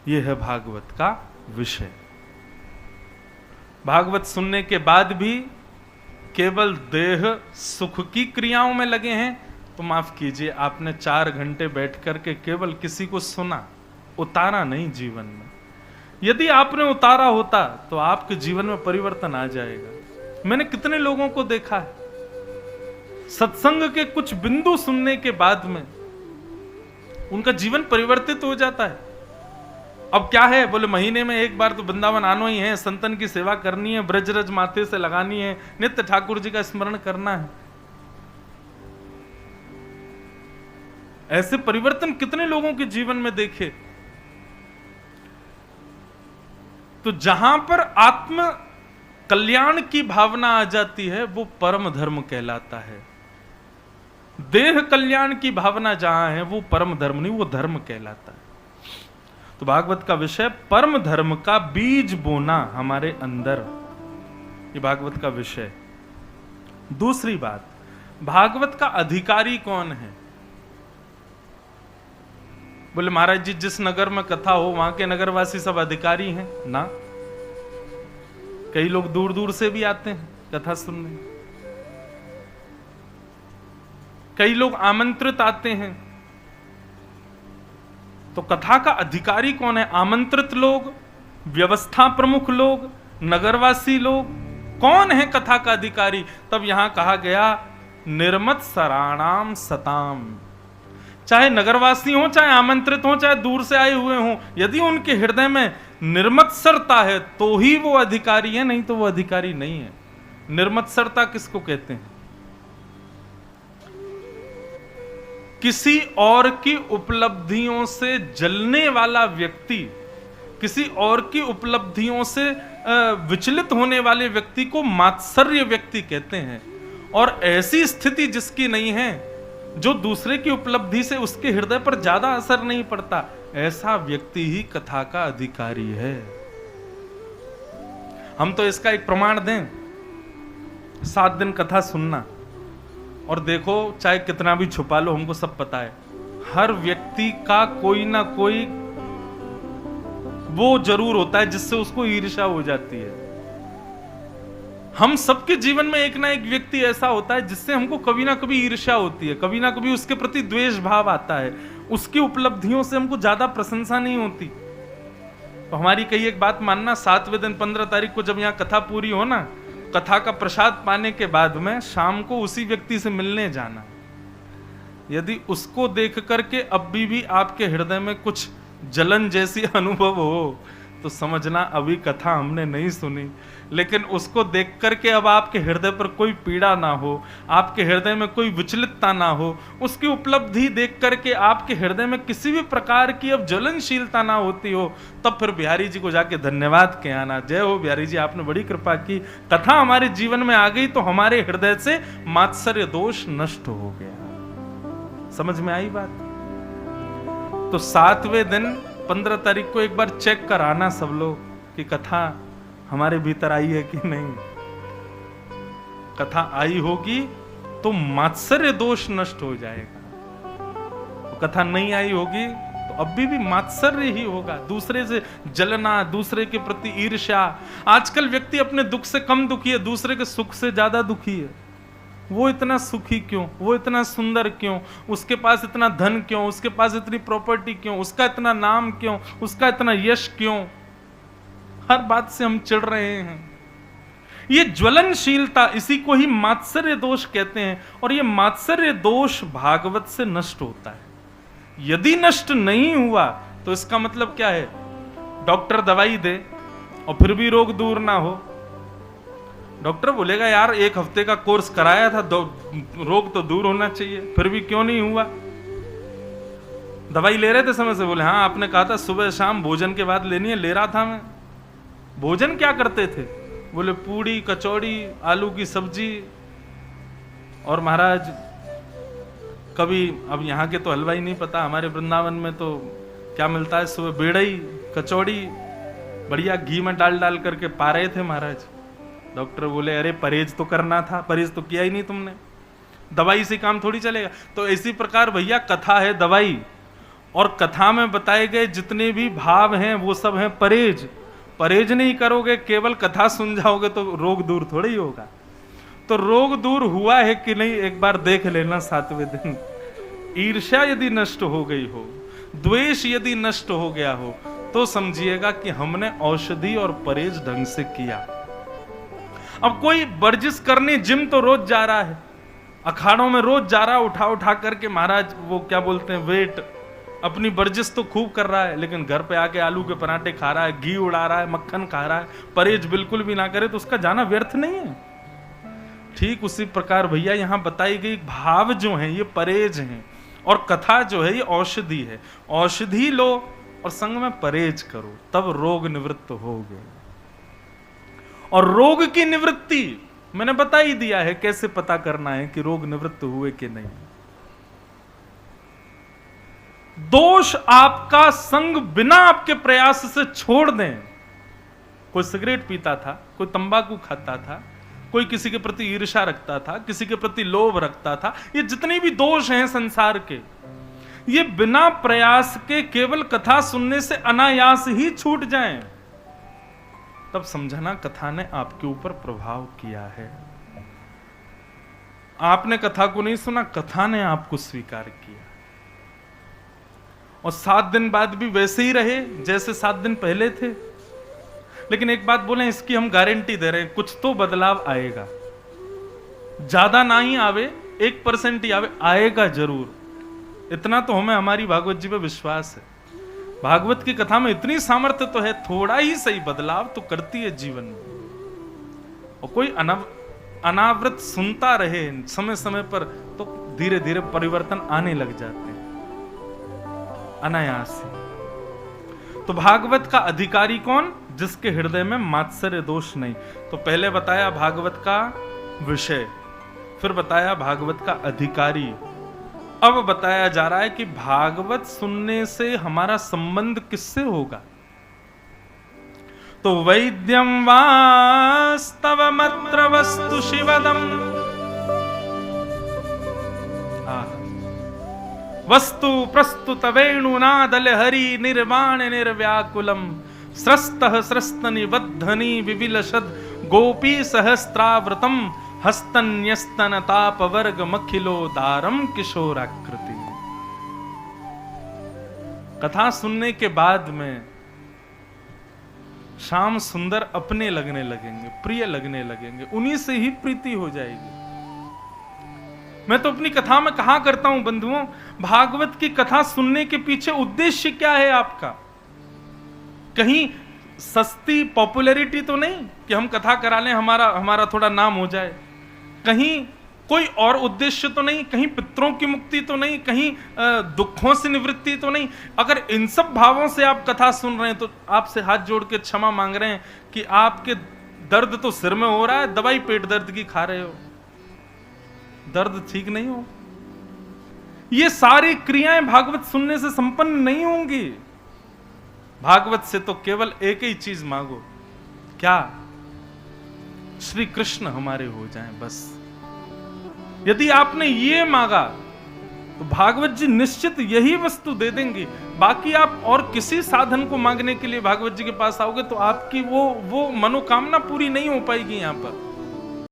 यह है भागवत का विषय। भागवत सुनने के बाद भी केवल देह सुख की क्रियाओं में लगे हैं, तो माफ कीजिए, आपने 4 घंटे बैठ करके केवल किसी को सुना, उतारा नहीं जीवन में। यदि आपने उतारा होता तो आपके जीवन में परिवर्तन आ जाएगा। मैंने कितने लोगों को देखा है, सत्संग के कुछ बिंदु सुनने के बाद में उनका जीवन परिवर्तित हो जाता है। अब क्या है, बोले महीने में एक बार तो वृंदावन आना ही है, संतन की सेवा करनी है, ब्रजरज माथे से लगानी है, नित्य ठाकुर जी का स्मरण करना है। ऐसे परिवर्तन कितने लोगों के जीवन में देखे। तो जहां पर आत्म कल्याण की भावना आ जाती है, वो परम धर्म कहलाता है। देह कल्याण की भावना जहां है, वो परम धर्म नहीं, वो धर्म कहलाता है। तो भागवत का विषय परम धर्म का बीज बोना हमारे अंदर, ये भागवत का विषय। दूसरी बात, भागवत का अधिकारी कौन है? बोले महाराज जी, जिस नगर में कथा हो वहां के नगरवासी सब अधिकारी हैं ना। कई लोग दूर दूर से भी आते हैं कथा सुनने, कई लोग आमंत्रित आते हैं। तो कथा का अधिकारी कौन है? आमंत्रित लोग, व्यवस्था प्रमुख लोग, नगरवासी लोग, कौन है कथा का अधिकारी? तब यहां कहा गया निर्मत सराणाम सताम। चाहे नगरवासी हो, चाहे आमंत्रित हो, चाहे दूर से आए हुए हो, यदि उनके हृदय में निर्मत्सरता है तो ही वो अधिकारी है, नहीं तो वो अधिकारी नहीं है। निर्मत्सरता किसको कहते हैं? किसी और की उपलब्धियों से जलने वाला व्यक्ति, किसी और की उपलब्धियों से विचलित होने वाले व्यक्ति को मात्सर्य व्यक्ति कहते हैं। और ऐसी स्थिति जिसकी नहीं है, जो दूसरे की उपलब्धि से उसके हृदय पर ज्यादा असर नहीं पड़ता, ऐसा व्यक्ति ही कथा का अधिकारी है। हम तो इसका एक प्रमाण दें, 7 दिन कथा सुनना, और देखो चाहे कितना भी छुपा लो, हमको सब पता है, हर व्यक्ति का कोई ना कोई वो जरूर होता है जिससे उसको ईर्ष्या हो जाती है। हम सबके जीवन में एक ना एक व्यक्ति ऐसा होता है जिससे हमको कभी ना कभी ईर्ष्या होती है, कभी ना कभी उसके प्रति द्वेष भाव आता है, उसकी उपलब्धियों से हमको ज्यादा प्रशंसा नहीं होती। तो हमारी कही एक बात मानना, 7वें दिन 15 तारीख को जब यहाँ कथा पूरी हो ना, कथा का प्रसाद पाने के बाद में शाम को उसी व्यक्ति से मिलने जाना। यदि उसको देख करके अब भी आपके हृदय में कुछ जलन जैसी अनुभव हो तो समझना अभी कथा हमने नहीं सुनी। लेकिन उसको देख करके अब आपके हृदय पर कोई पीड़ा ना हो, आपके हृदय में कोई विचलितता ना हो, उसकी उपलब्धि देख करके आपके हृदय में किसी भी प्रकार की अब ज्वलनशीलता ना होती हो, तब फिर बिहारी जी को जाके धन्यवाद के आना। जय हो बिहारी जी, आपने बड़ी कृपा की, कथा हमारे जीवन में आ गई तो हमारे हृदय से मात्सर्य दोष नष्ट हो गया। समझ में आई बात? तो 7वें दिन 15 तारीख को एक बार चेक कराना सब लोग कि कथा हमारे भीतर आई है कि नहीं। कथा आई होगी तो मात्सर्य दोष नष्ट हो जाएगा, तो कथा नहीं आई होगी तो अभी भी मात्सर्य ही होगा, दूसरे से जलना, दूसरे के प्रति ईर्ष्या। आजकल व्यक्ति अपने दुख से कम दुखी है, दूसरे के सुख से ज्यादा दुखी है। वो इतना सुखी क्यों, वो इतना सुंदर क्यों, उसके पास इतना धन क्यों, उसके पास इतनी प्रॉपर्टी क्यों, उसका इतना नाम क्यों, उसका इतना यश क्यों। हर बात से हम चिढ़ रहे हैं। ये ज्वलनशीलता, इसी को ही मात्सर्य दोष कहते हैं। और ये मात्सर्य दोष भागवत से नष्ट होता है। यदि नष्ट नहीं हुआ तो इसका मतलब क्या है? डॉक्टर दवाई दे और फिर भी रोग दूर ना हो। डॉक्टर बोलेगा यार 1 हफ्ते का कोर्स कराया था, रोग तो दूर होना चाहिए, फिर भी क्यों नहीं हुआ? दवाई ले रहे थे समय से, बोले हाँ आपने कहा था सुबह शाम भोजन के बाद लेनी है, ले रहा था मैं। भोजन क्या करते थे? बोले पूड़ी कचौड़ी आलू की सब्जी, और महाराज कभी, अब यहाँ के तो हलवाई नहीं पता, हमारे वृंदावन में तो क्या मिलता है सुबह, बेड़ई कचौड़ी बढ़िया घी में डाल डाल करके पा रहे थे महाराज। डॉक्टर बोले अरे परहेज तो करना था, परहेज तो किया ही नहीं तुमने, दवाई से काम थोड़ी चलेगा। तो इसी प्रकार भैया कथा है दवाई, और कथा में बताए गए जितने भी भाव हैं वो सब हैं परहेज। परहेज नहीं करोगे, केवल कथा सुन जाओगे तो रोग दूर थोड़ी ही होगा। तो रोग दूर हुआ है कि नहीं एक बार देख लेना 7वें दिन। ईर्ष्या यदि नष्ट हो गई हो, द्वेष यदि नष्ट हो गया हो, तो समझिएगा कि हमने औषधि और परहेज ढंग से किया। अब कोई वर्जिश करने जिम तो रोज जा रहा है, अखाड़ों में रोज जा रहा है, उठा उठा करके महाराज वो क्या बोलते हैं वेट, अपनी वर्जिश तो खूब कर रहा है, लेकिन घर पे आके आलू के पराठे खा रहा है, घी उड़ा रहा है, मक्खन खा रहा है, परहेज बिल्कुल भी ना करे तो उसका जाना व्यर्थ नहीं है। ठीक उसी प्रकार भैया यहाँ बताई गई भाव जो है ये परहेज हैं, और कथा जो है ये औषधि है। औषधि लो और संग में परहेज करो, तब रोग निवृत्त हो गए। और रोग की निवृत्ति मैंने बता ही दिया है कैसे पता करना है कि रोग निवृत्त हुए कि नहीं। दोष आपका संग बिना आपके प्रयास से छोड़ दें। कोई सिगरेट पीता था, कोई तंबाकू खाता था, कोई किसी के प्रति ईर्ष्या रखता था, किसी के प्रति लोभ रखता था, ये जितने भी दोष हैं संसार के, ये बिना प्रयास के केवल कथा सुनने से अनायास ही छूट जाएं। तब समझना कथा ने आपके ऊपर प्रभाव किया है। आपने कथा को नहीं सुना, कथा ने आपको स्वीकार किया। और 7 दिन बाद भी वैसे ही रहे जैसे 7 दिन पहले थे। लेकिन एक बात बोले, इसकी हम गारंटी दे रहे हैं, कुछ तो बदलाव आएगा। ज्यादा ना ही आवे, 1% ही आवे, आएगा जरूर। इतना तो हमें हमारी भागवत जी पे विश्वास है। भागवत की कथा में इतनी सामर्थ्य तो है, थोड़ा ही सही बदलाव तो करती है जीवन में। और कोई अनावृत सुनता रहे समय समय पर तो धीरे धीरे परिवर्तन आने लग जाते हैं अनायास ही। तो भागवत का अधिकारी कौन? जिसके हृदय में मात्सर्य दोष नहीं। तो पहले बताया भागवत का विषय, फिर बताया भागवत का अधिकारी। अब बताया जा रहा है कि भागवत सुनने से हमारा संबंध किससे होगा। तो वैद्यम वास्तवमत्र वस्तु शिवदम, वस्तु प्रस्तुत वेणुनादल हरि निर्वाण निर्व्याकुलम, स्रस्तः स्रस्त निबद्धनी विविलशद गोपी सहस्त्रावृतम, हस्तन्यस्तन तापवर्ग मखिलोदारम किशोराकृति। कथा सुनने के बाद में श्याम सुंदर अपने लगने लगेंगे, प्रिय लगने लगेंगे, उन्हीं से ही प्रीति हो जाएगी। मैं तो अपनी कथा में कहा करता हूं बंधुओं, भागवत की कथा सुनने के पीछे उद्देश्य क्या है आपका? कहीं सस्ती पॉपुलैरिटी तो नहीं कि हम कथा करा लें, हमारा थोड़ा नाम हो जाए? कहीं कोई और उद्देश्य तो नहीं? कहीं पितरों की मुक्ति तो नहीं? कहीं दुखों से निवृत्ति तो नहीं? अगर इन सब भावों से आप कथा सुन रहे हैं तो आपसे हाथ जोड़ के क्षमा मांग रहे हैं कि आपके दर्द तो सिर में हो रहा है, दवाई पेट दर्द की खा रहे हो, दर्द ठीक नहीं हो। ये सारी क्रियाएं भागवत सुनने से संपन्न नहीं होंगी। भागवत से तो केवल एक ही चीज मांगो, क्या? श्री कृष्ण हमारे हो जाएं बस। यदि आपने ये मांगा तो भागवत जी निश्चित यही वस्तु दे देंगे। बाकी आप और किसी साधन को मांगने के लिए भागवत जी के पास आओगे तो आपकी वो मनोकामना पूरी नहीं हो पाएगी यहां पर।